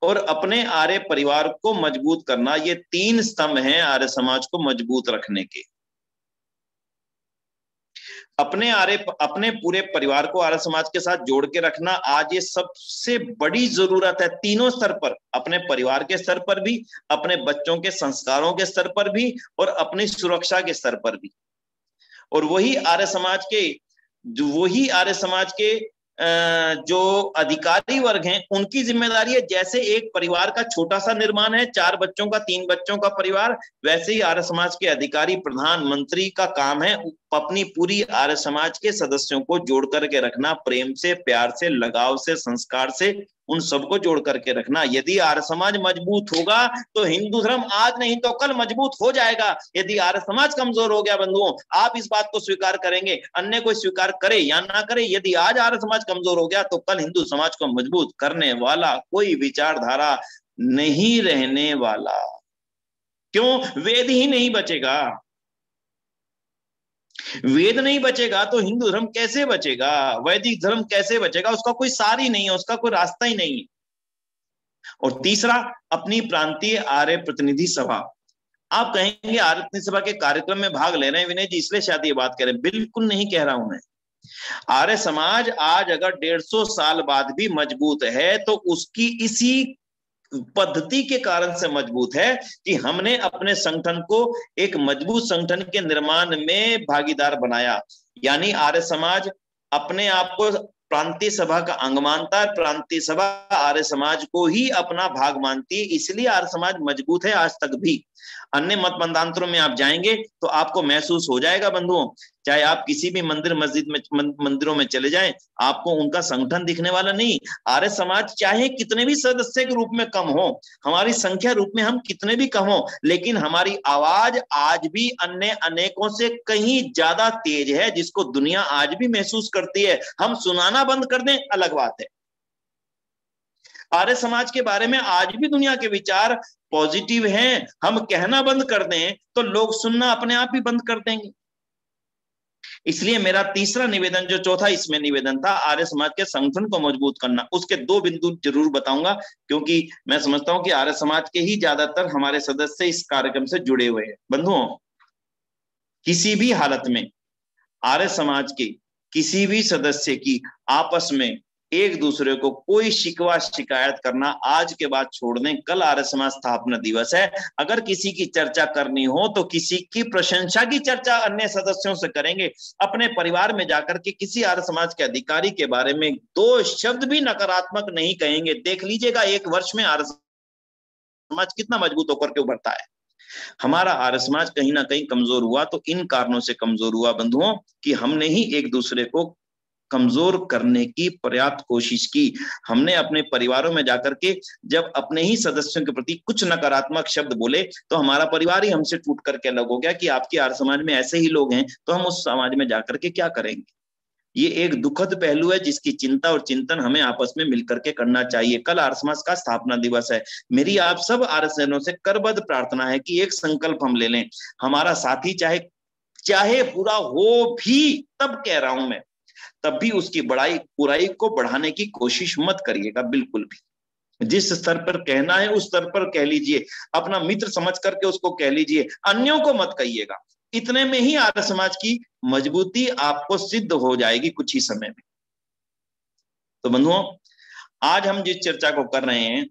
और अपने आर्य परिवार को मजबूत करना, ये 3 स्तंभ हैं आर्य समाज को मजबूत रखने के। अपने पूरे परिवार को आर्य समाज के साथ जोड़ के रखना आज ये सबसे बड़ी जरूरत है, तीनों स्तर पर, अपने परिवार के स्तर पर भी, अपने बच्चों के संस्कारों के स्तर पर भी और अपनी सुरक्षा के स्तर पर भी। और वही आर्य समाज के जो अधिकारी वर्ग हैं उनकी जिम्मेदारी है। जैसे एक परिवार का छोटा सा निर्माण है, 4 बच्चों का, 3 बच्चों का परिवार, वैसे ही आर्य समाज के अधिकारी, प्रधानमंत्री का काम है अपनी पूरी आर्य समाज के सदस्यों को जोड़ करके रखना, प्रेम से, प्यार से, लगाव से, संस्कार से उन सबको जोड़ करके रखना। यदि आर्य समाज मजबूत होगा तो हिंदू धर्म आज नहीं तो कल मजबूत हो जाएगा। यदि आर्य समाज कमजोर हो गया बंधुओं, आप इस बात को स्वीकार करेंगे, अन्य कोई स्वीकार करे या ना करे, यदि आज आर्य समाज कमजोर हो गया तो कल हिंदू समाज को मजबूत करने वाला कोई विचारधारा नहीं रहने वाला। क्यों? वेद ही नहीं बचेगा। वेद नहीं बचेगा तो हिंदू धर्म कैसे बचेगा? वैदिक धर्म कैसे बचेगा? उसका कोई सार ही नहीं है, उसका कोई रास्ता ही नहीं है। और तीसरा, अपनी प्रांतीय आर्य प्रतिनिधि सभा। आप कहेंगे आर्य प्रतिनिधि सभा के कार्यक्रम में भाग ले रहे हैं विनय जी, इसलिए शायद ये बात कह रहे हैं। बिल्कुल नहीं कह रहा हूं मैं। आर्य समाज आज अगर 150 साल बाद भी मजबूत है तो उसकी इसी पद्धति के कारण से मजबूत है कि हमने अपने संगठन को एक मजबूत संगठन के निर्माण में भागीदार बनाया। यानी आर्य समाज अपने आप को प्रांतीय सभा का अंग मानता है, प्रांतीय सभा आर्य समाज को ही अपना भाग मानती है, इसलिए आर्य समाज मजबूत है आज तक भी। अन्य मत मतांतरों में आप जाएंगे तो आपको महसूस हो जाएगा बंधुओं, चाहे आप किसी भी मंदिर मस्जिद में, मंदिरों में चले जाएं, आपको उनका संगठन दिखने वाला नहीं। आर्य समाज चाहे कितने भी सदस्य के रूप में कम हो, हमारी संख्या रूप में हम कितने भी कम हो, लेकिन हमारी आवाज आज भी अन्य अनेकों से कहीं ज्यादा तेज है, जिसको दुनिया आज भी महसूस करती है। हम सुनाना बंद कर दें अलग बात है, आर्य समाज के बारे में आज भी दुनिया के विचार पॉजिटिव हैं, हम कहना बंद कर दें तो लोग सुनना अपने आप ही बंद कर देंगे। इसलिए मेरा तीसरा निवेदन, जो चौथा इसमें निवेदन था, आर्य समाज के संगठन को मजबूत करना, उसके 2 बिंदु जरूर बताऊंगा, क्योंकि मैं समझता हूं कि आर्य समाज के ही ज्यादातर हमारे सदस्य इस कार्यक्रम से जुड़े हुए हैं। बंधुओं, किसी भी हालत में आर्य समाज के किसी भी सदस्य की आपस में एक दूसरे को कोई शिकवा शिकायत करना आज के बाद छोड़ दें। कल आर्य समाज स्थापना दिवस है, अगर किसी की चर्चा करनी हो तो किसी की प्रशंसा की चर्चा अन्य सदस्यों से करेंगे। अपने परिवार में जाकर के किसी आर्य समाज के अधिकारी के बारे में 2 शब्द भी नकारात्मक नहीं कहेंगे। देख लीजिएगा 1 वर्ष में आर्य समाज कितना मजबूत होकर के उभरता है। हमारा आर्य समाज कहीं ना कहीं कमजोर हुआ तो इन कारणों से कमजोर हुआ बंधुओं कि हमने ही एक दूसरे को कमजोर करने की पर्याप्त कोशिश की। हमने अपने परिवारों में जाकर के जब अपने ही सदस्यों के प्रति कुछ नकारात्मक शब्द बोले तो हमारा परिवार ही हमसे टूट करके अलग हो गया कि आपके आर्य समाज में ऐसे ही लोग हैं, तो हम उस समाज में जाकर के क्या करेंगे। ये एक दुखद पहलू है जिसकी चिंता और चिंतन हमें आपस में मिलकर के करना चाहिए। कल आर्य समाज का स्थापना दिवस है। मेरी आप सब आर्य सैनिकों से करबद्ध प्रार्थना है कि एक संकल्प हम ले लें, हमारा साथी चाहे चाहे बुरा हो भी, तब कह रहा हूं मैं, तब भी उसकी बुराई को बढ़ाने की कोशिश मत करिएगा बिल्कुल भी। जिस स्तर पर कहना है उस स्तर पर कह लीजिए, अपना मित्र समझ करके उसको कह लीजिए, अन्यों को मत कहिएगा। इतने में ही आर्य समाज की मजबूती आपको सिद्ध हो जाएगी कुछ ही समय में। तो बंधुओं, आज हम जिस चर्चा को कर रहे हैं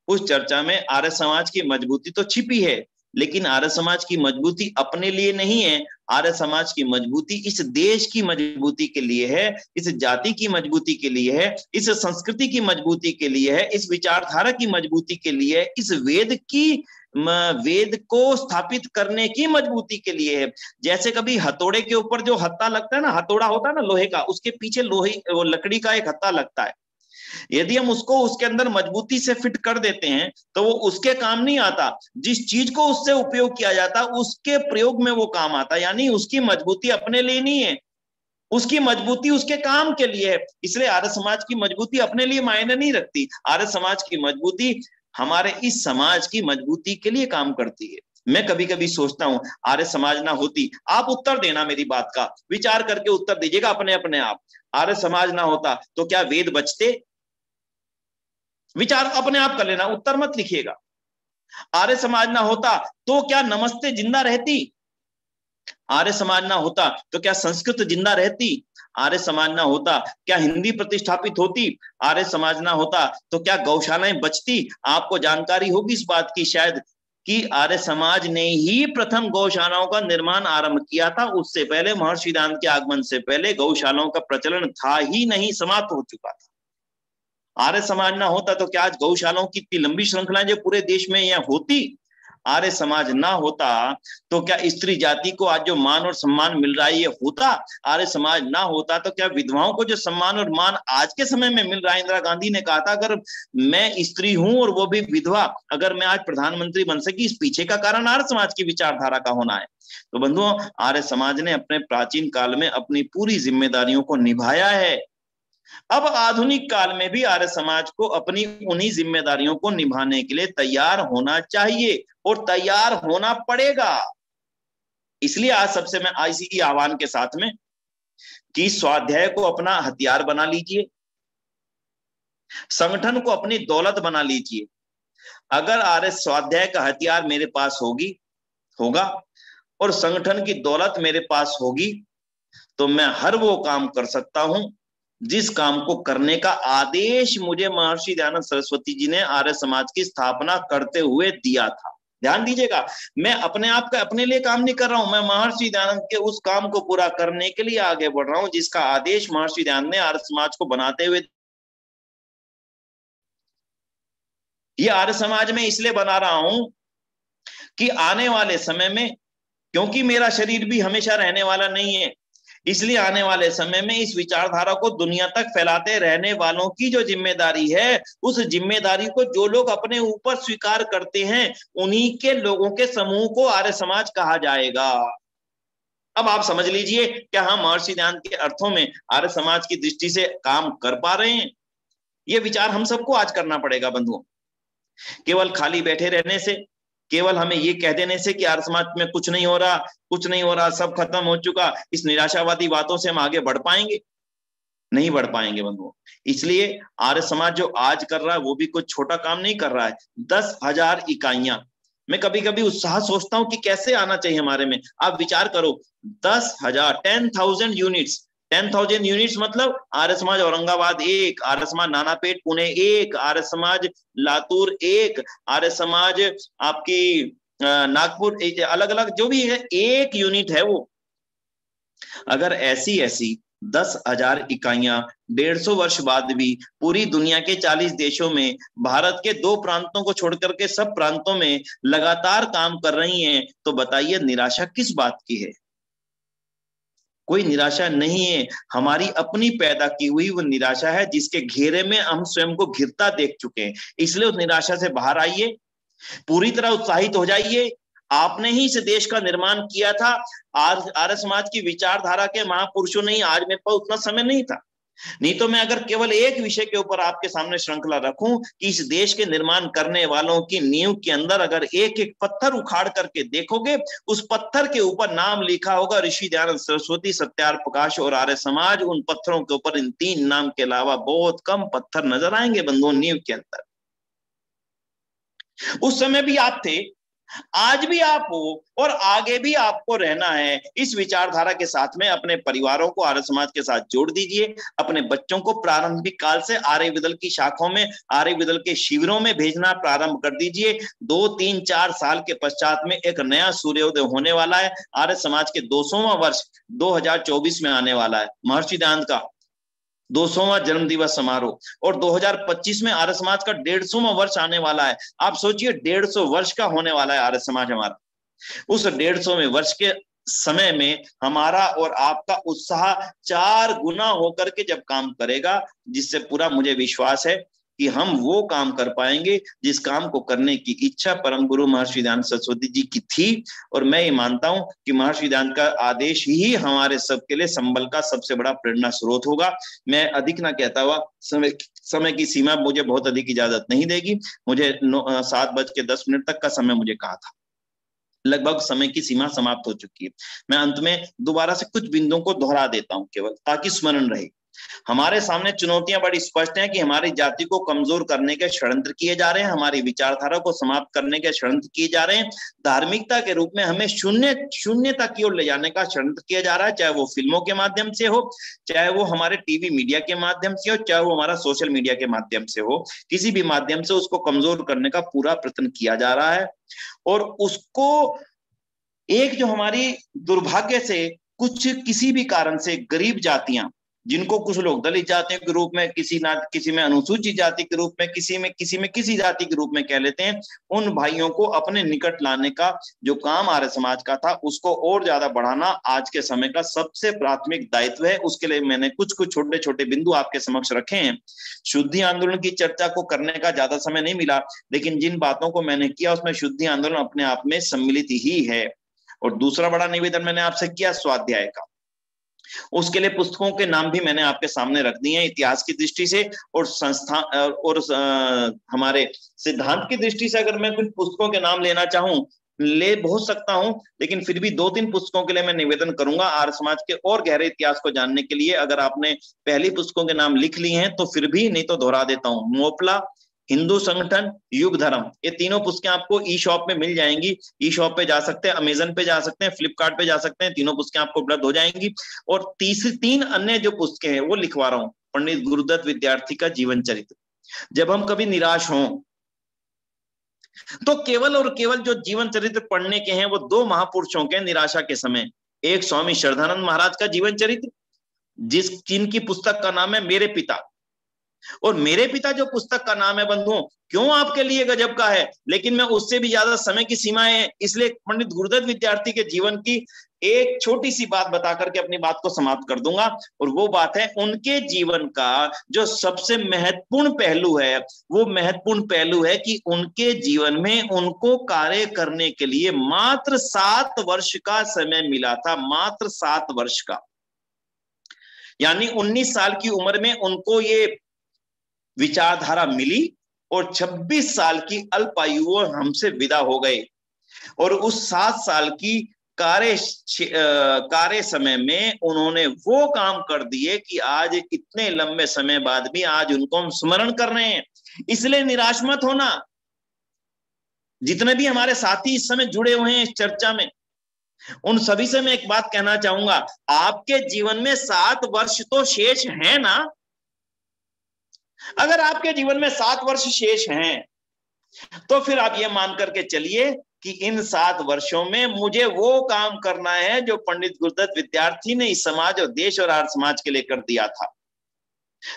उस चर्चा में आर्य समाज की मजबूती तो छिपी है, लेकिन आर्य समाज की मजबूती अपने लिए नहीं है। आर्य समाज की मजबूती इस देश की मजबूती के लिए है, इस जाति की मजबूती के लिए है, इस संस्कृति की मजबूती के लिए है, इस विचारधारा की मजबूती के लिए है, इस वेद को स्थापित करने की मजबूती के लिए है। जैसे कभी हथौड़े के ऊपर जो हत्था लगता है ना, हथौड़ा होता है ना लोहे का, उसके पीछे वो लकड़ी का एक हत्था लगता है। यदि हम उसको उसके अंदर मजबूती से फिट कर देते हैं तो वो उसके काम नहीं आता, जिस चीज को उससे उपयोग किया जाता उसके प्रयोग में वो काम आता। यानी उसकी मजबूती अपने लिए नहीं है, उसकी मजबूती उसके काम के लिए है। इसलिए आर्य समाज की मजबूती अपने लिए मायने नहीं रखती। आर्य समाज की मजबूती हमारे इस समाज की मजबूती के लिए काम करती है। मैं कभी कभी सोचता हूं आर्य समाज ना होती, आप उत्तर देना मेरी बात का, विचार करके उत्तर दीजिएगा अपने अपने आप। आर्य समाज ना होता तो क्या वेद बचते? विचार अपने आप कर लेना, उत्तर मत लिखिएगा। आर्य समाज ना होता तो क्या नमस्ते जिंदा रहती? आर्य समाज ना होता तो क्या संस्कृत जिंदा रहती? आर्य समाज ना होता क्या हिंदी प्रतिष्ठापित होती? आर्य समाज ना होता तो क्या गौशालाएं बचती? आपको जानकारी होगी इस बात की शायद कि आर्य समाज ने ही प्रथम गौशालाओं का निर्माण आरंभ किया था। उससे पहले महर्षि दयानंद के आगमन से पहले गौशालाओं का प्रचलन था ही नहीं, समाप्त हो चुका था। आर्य समाज ना होता तो क्या आज गौशालाओं की इतनी लंबी श्रृंखलाएं जो पूरे देश में यह होती? आर्य समाज ना होता तो क्या स्त्री जाति को आज जो मान और सम्मान मिल रहा है ये होता? आर्य समाज ना होता तो क्या विधवाओं को जो सम्मान और मान आज के समय में मिल रहा है, इंदिरा गांधी ने कहा था अगर मैं स्त्री हूं और वो भी विधवा, अगर मैं आज प्रधानमंत्री बन सकी, इस पीछे का कारण आर्य समाज की विचारधारा का होना है। तो बंधुओं, आर्य समाज ने अपने प्राचीन काल में अपनी पूरी जिम्मेदारियों को निभाया है। अब आधुनिक काल में भी आर्य समाज को अपनी उन्हीं जिम्मेदारियों को निभाने के लिए तैयार होना चाहिए और तैयार होना पड़ेगा। इसलिए आज सबसे मैं इसी आह्वान के साथ में कि स्वाध्याय को अपना हथियार बना लीजिए, संगठन को अपनी दौलत बना लीजिए। अगर आर्य स्वाध्याय का हथियार मेरे पास होगा और संगठन की दौलत मेरे पास होगी तो मैं हर वो काम कर सकता हूं जिस काम को करने का आदेश मुझे महर्षि दयानंद सरस्वती जी ने आर्य समाज की स्थापना करते हुए दिया था। ध्यान दीजिएगा, मैं अपने आप का अपने लिए काम नहीं कर रहा हूं, मैं महर्षि दयानंद के उस काम को पूरा करने के लिए आगे बढ़ रहा हूं जिसका आदेश महर्षि दयानंद ने आर्य समाज को बनाते हुए। ये आर्य समाज में इसलिए बना रहा हूं कि आने वाले समय में, क्योंकि मेरा शरीर भी हमेशा रहने वाला नहीं है, इसलिए आने वाले समय में इस विचारधारा को दुनिया तक फैलाते रहने वालों की जो जिम्मेदारी है, उस जिम्मेदारी को जो लोग अपने ऊपर स्वीकार करते हैं उन्हीं के लोगों के समूह को आर्य समाज कहा जाएगा। अब आप समझ लीजिए, क्या हम महर्षि दयानंद के अर्थों में आर्य समाज की दृष्टि से काम कर पा रहे हैं? ये विचार हम सबको आज करना पड़ेगा बंधुओं। केवल खाली बैठे रहने से, केवल हमें ये कह देने से कि आर्य समाज में कुछ नहीं हो रहा, सब खत्म हो चुका, इस निराशावादी बातों से हम आगे बढ़ पाएंगे? नहीं बढ़ पाएंगे बंधुओं। इसलिए आर्य समाज जो आज कर रहा है वो भी कुछ छोटा काम नहीं कर रहा है। 10,000 इकाइयां, मैं कभी कभी उत्साह सोचता हूं कि कैसे आना चाहिए हमारे में। आप विचार करो, 10,000 10,000 यूनिट्स, 10,000 यूनिट्स मतलब आर्य समाज औरंगाबाद 1, आर्य समाज नानापेट पुणे 1, आर्य समाज लातूर 1, आर्य समाज आपकी नागपुर, अलग अलग जो भी है 1 यूनिट है वो। अगर ऐसी 10,000 इकाइयां 150 वर्ष बाद भी पूरी दुनिया के 40 देशों में, भारत के 2 प्रांतों को छोड़कर के सब प्रांतों में लगातार काम कर रही हैं, तो बताइए निराशा किस बात की है? कोई निराशा नहीं है, हमारी अपनी पैदा की हुई वो निराशा है, जिसके घेरे में हम स्वयं को घिरता देख चुके हैं। इसलिए उस निराशा से बाहर आइए, पूरी तरह उत्साहित हो जाइए। आपने ही इस देश का निर्माण किया था। आर्य समाज की विचारधारा के महापुरुषों ने ही, आज मेरे पास उतना समय नहीं था, नहीं तो मैं अगर केवल एक विषय के ऊपर आपके सामने श्रृंखला रखूं कि इस देश के निर्माण करने वालों की नींव के अंदर अगर एक एक पत्थर उखाड़ करके देखोगे, उस पत्थर के ऊपर नाम लिखा होगा ऋषि दयानंद सरस्वती, सत्यार्थ प्रकाश और आर्य समाज। उन पत्थरों के ऊपर इन 3 नाम के अलावा बहुत कम पत्थर नजर आएंगे बंधुओं नींव के अंदर। उस समय भी आप थे, आज भी आप हो और आगे भी आपको रहना है। इस विचारधारा के साथ में अपने परिवारों को आर्य समाज के साथ जोड़ दीजिए। अपने बच्चों को प्रारंभिक काल से आर्य विदल की शाखाओं में, आर्य विदल के शिविरों में भेजना प्रारंभ कर दीजिए। 2, 3, 4 साल के पश्चात में एक नया सूर्योदय होने वाला है। आर्य समाज के 200वां वर्ष 2024 में आने वाला है। महर्षि दयानंद का 200वां जन्म दिवस समारोह, और 2025 में आर्य समाज का 150वां वर्ष आने वाला है। आप सोचिए 150 वर्ष का होने वाला है आर्य समाज हमारा। उस 150वें वर्ष के समय में हमारा और आपका उत्साह 4 गुना होकर के जब काम करेगा, जिससे पूरा मुझे विश्वास है कि हम वो काम कर पाएंगे जिस काम को करने की इच्छा परम गुरु महर्षि दयानंद सरस्वती जी की थी। और मैं ये मानता हूं कि महर्षि दयानंद का आदेश ही हमारे सबके लिए संबल का सबसे बड़ा प्रेरणा स्रोत होगा। मैं अधिक ना कहता हुआ, समय की सीमा मुझे बहुत अधिक इजाजत नहीं देगी। मुझे 7:10 तक का समय मुझे कहा था, लगभग समय की सीमा समाप्त हो चुकी है। मैं अंत में दोबारा से कुछ बिंदुओं को दोहरा देता हूं केवल ताकि स्मरण रहे। हमारे सामने चुनौतियां बड़ी स्पष्ट हैं कि हमारी जाति को कमजोर करने के षड्यंत्र किए जा रहे हैं, हमारी विचारधारा को समाप्त करने के षड्यंत्र किए जा रहे हैं, धार्मिकता के रूप में हमें शून्यता की ओर ले जाने का षड्यंत्र किया जा रहा है, चाहे वो फिल्मों के माध्यम से हो, चाहे वो हमारे टीवी मीडिया के माध्यम से हो, चाहे वो हमारा सोशल मीडिया के माध्यम से हो। किसी भी माध्यम से उसको कमजोर करने का पूरा प्रयत्न किया जा रहा है। और उसको एक जो हमारी दुर्भाग्य से कुछ किसी भी कारण से गरीब जातियां, जिनको कुछ लोग दलित जातियों के रूप में, किसी में अनुसूचित जाति के रूप में, किसी जाति के रूप में कह लेते हैं, उन भाइयों को अपने निकट लाने का जो काम आर्य समाज का था उसको और ज्यादा बढ़ाना आज के समय का सबसे प्राथमिक दायित्व है। उसके लिए मैंने कुछ छोटे छोटे बिंदु आपके समक्ष रखे हैं। शुद्धि आंदोलन की चर्चा को करने का ज्यादा समय नहीं मिला, लेकिन जिन बातों को मैंने किया उसमें शुद्धि आंदोलन अपने आप में सम्मिलित ही है। और दूसरा बड़ा निवेदन मैंने आपसे किया स्वाध्याय का, उसके लिए पुस्तकों के नाम भी मैंने आपके सामने रख दिए हैं इतिहास की दृष्टि से और हमारे सिद्धांत की दृष्टि से। अगर मैं कुछ पुस्तकों के नाम लेना चाहूं ले बहुत सकता हूं, लेकिन फिर भी 2-3 पुस्तकों के लिए मैं निवेदन करूंगा आर्य समाज के और गहरे इतिहास को जानने के लिए। अगर आपने पहली पुस्तकों के नाम लिख लिए हैं तो फिर भी, नहीं तो दोहरा देता हूं। मोपला, हिंदू संगठन, युग धर्म, ये तीनों पुस्तकें आपको ई शॉप में मिल जाएंगी। ई शॉप पे जा सकते हैं, अमेजन पे जा सकते हैं, फ्लिपकार्ट पे जा सकते हैं, तीनों पुस्तकें आपको उपलब्ध हो जाएंगी। और 3 अन्य जो पुस्तकें हैं वो लिखवा रहा हूं। पंडित गुरुदत्त विद्यार्थी का जीवन चरित्र। जब हम कभी निराश हों तो केवल और केवल जो जीवन चरित्र पढ़ने के हैं वो 2 महापुरुषों के निराशा के समय। एक स्वामी श्रद्धानंद महाराज का जीवन चरित्र, जिनकी पुस्तक का नाम है मेरे पिता। और मेरे पिता जो पुस्तक का नाम है बंधुओं, क्यों आपके लिए गजब का है, लेकिन मैं उससे भी ज्यादा समय की सीमा है, इसलिए पंडित गुरुदत्त विद्यार्थी के जीवन की एक छोटी सी बात बता करके अपनी बात को समाप्त कर दूंगा। और वो बात है उनके जीवन का जो सबसे महत्वपूर्ण पहलू है, वो महत्वपूर्ण पहलू है कि उनके जीवन में उनको कार्य करने के लिए मात्र 7 वर्ष का समय मिला था, मात्र 7 वर्ष का। यानी 19 साल की उम्र में उनको ये विचारधारा मिली और 26 साल की अल्पायु हमसे विदा हो गए। और उस 7 साल की कार्य समय में उन्होंने वो काम कर दिए कि आज इतने लंबे समय बाद भी आज उनको हम स्मरण कर रहे हैं। इसलिए निराश मत होना। जितने भी हमारे साथी इस समय जुड़े हुए हैं इस चर्चा में, उन सभी से मैं एक बात कहना चाहूंगा, आपके जीवन में 7 वर्ष तो शेष है ना। अगर आपके जीवन में 7 वर्ष शेष हैं तो फिर आप ये मान करके चलिए कि इन 7 वर्षों में मुझे वो काम करना है जो पंडित गुरुदत्त विद्यार्थी ने इस समाज और देश और आर्य समाज के लिए कर दिया था।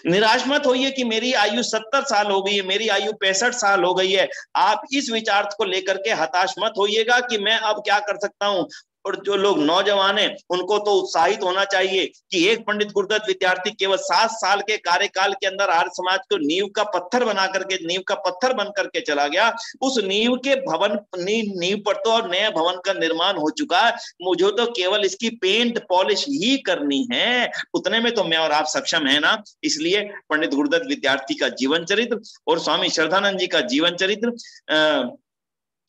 निराश मत होइए कि मेरी आयु 70 साल हो गई है, मेरी आयु 65 साल हो गई है। आप इस विचार को लेकर के हताश मत होइएगा कि मैं अब क्या कर सकता हूं। और जो लोग नौजवान हैं उनको तो उत्साहित होना चाहिए कि एक पंडित गुरुदत्त विद्यार्थी केवल 7 साल के कार्यकाल के अंदर आर्य समाज को नींव का पत्थर बना करके, नींव का पत्थर बन करके चला गया। उस नींव के भवन, नींव पर तो और नया भवन का निर्माण हो चुका है, मुझे तो केवल इसकी पेंट पॉलिश ही करनी है, उतने में तो मैं और आप सक्षम है ना। इसलिए पंडित गुरुदत्त विद्यार्थी का जीवन चरित्र और स्वामी श्रद्धानंद जी का जीवन चरित्र,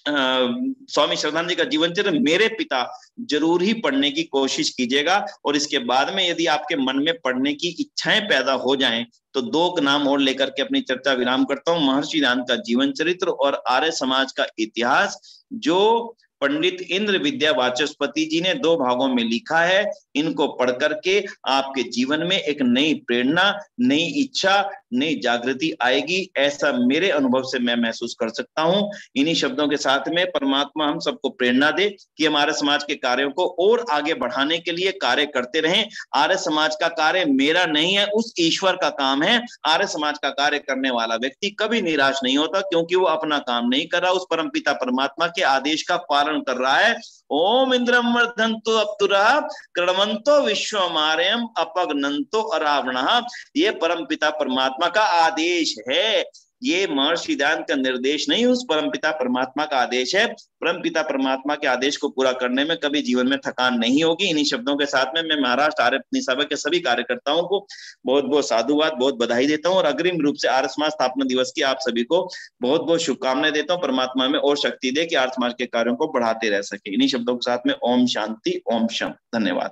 स्वामी श्रद्धानंद जी का जीवन चरित्र मेरे पिता जरूर ही पढ़ने की कोशिश कीजिएगा। और इसके बाद में यदि आपके मन में पढ़ने की इच्छाएं पैदा हो जाएं तो 2 नाम और लेकर के अपनी चर्चा विराम करता हूं, महर्षि दयानंद का जीवन चरित्र और आर्य समाज का इतिहास, जो पंडित इंद्र विद्या वाचस्पति जी ने 2 भागों में लिखा है। इनको पढ़ करके आपके जीवन में एक नई प्रेरणा, नई इच्छा, नई जागृति आएगी, ऐसा मेरे अनुभव से मैं महसूस कर सकता हूं। इन्हीं शब्दों के साथ में परमात्मा हम सबको प्रेरणा दे कि हमारे समाज के कार्यों को और आगे बढ़ाने के लिए कार्य करते रहें। आर्य समाज का कार्य मेरा नहीं है, उस ईश्वर का काम है। आर्य समाज का कार्य करने वाला व्यक्ति कभी निराश नहीं होता, क्योंकि वो अपना काम नहीं कर रहा, उस परमपिता परमात्मा के आदेश का पालन कर रहा है। ओम इंद्रम वर्धन्तो अप्तुरः कृण्वन्तो विश्वमार्यम् अपगनन्तो अरावणः। ये परमपिता परमात्मा का आदेश है, ये महर्षि दयानंद का निर्देश नहीं, उस परमपिता परमात्मा का आदेश है। परमपिता परमात्मा के आदेश को पूरा करने में कभी जीवन में थकान नहीं होगी। इन्हीं शब्दों के साथ में मैं महाराष्ट्र आर्य सभा के सभी कार्यकर्ताओं को बहुत बहुत साधुवाद, बहुत बधाई देता हूं और अग्रिम रूप से आर्य समाज स्थापना दिवस की आप सभी को बहुत बहुत शुभकामनाएं देता हूं। परमात्मा में और शक्ति दे कि आर्य समाज के कार्यों को बढ़ाते रह सके। इन्हीं शब्दों के साथ में ओम शांति, ओम शम। धन्यवाद।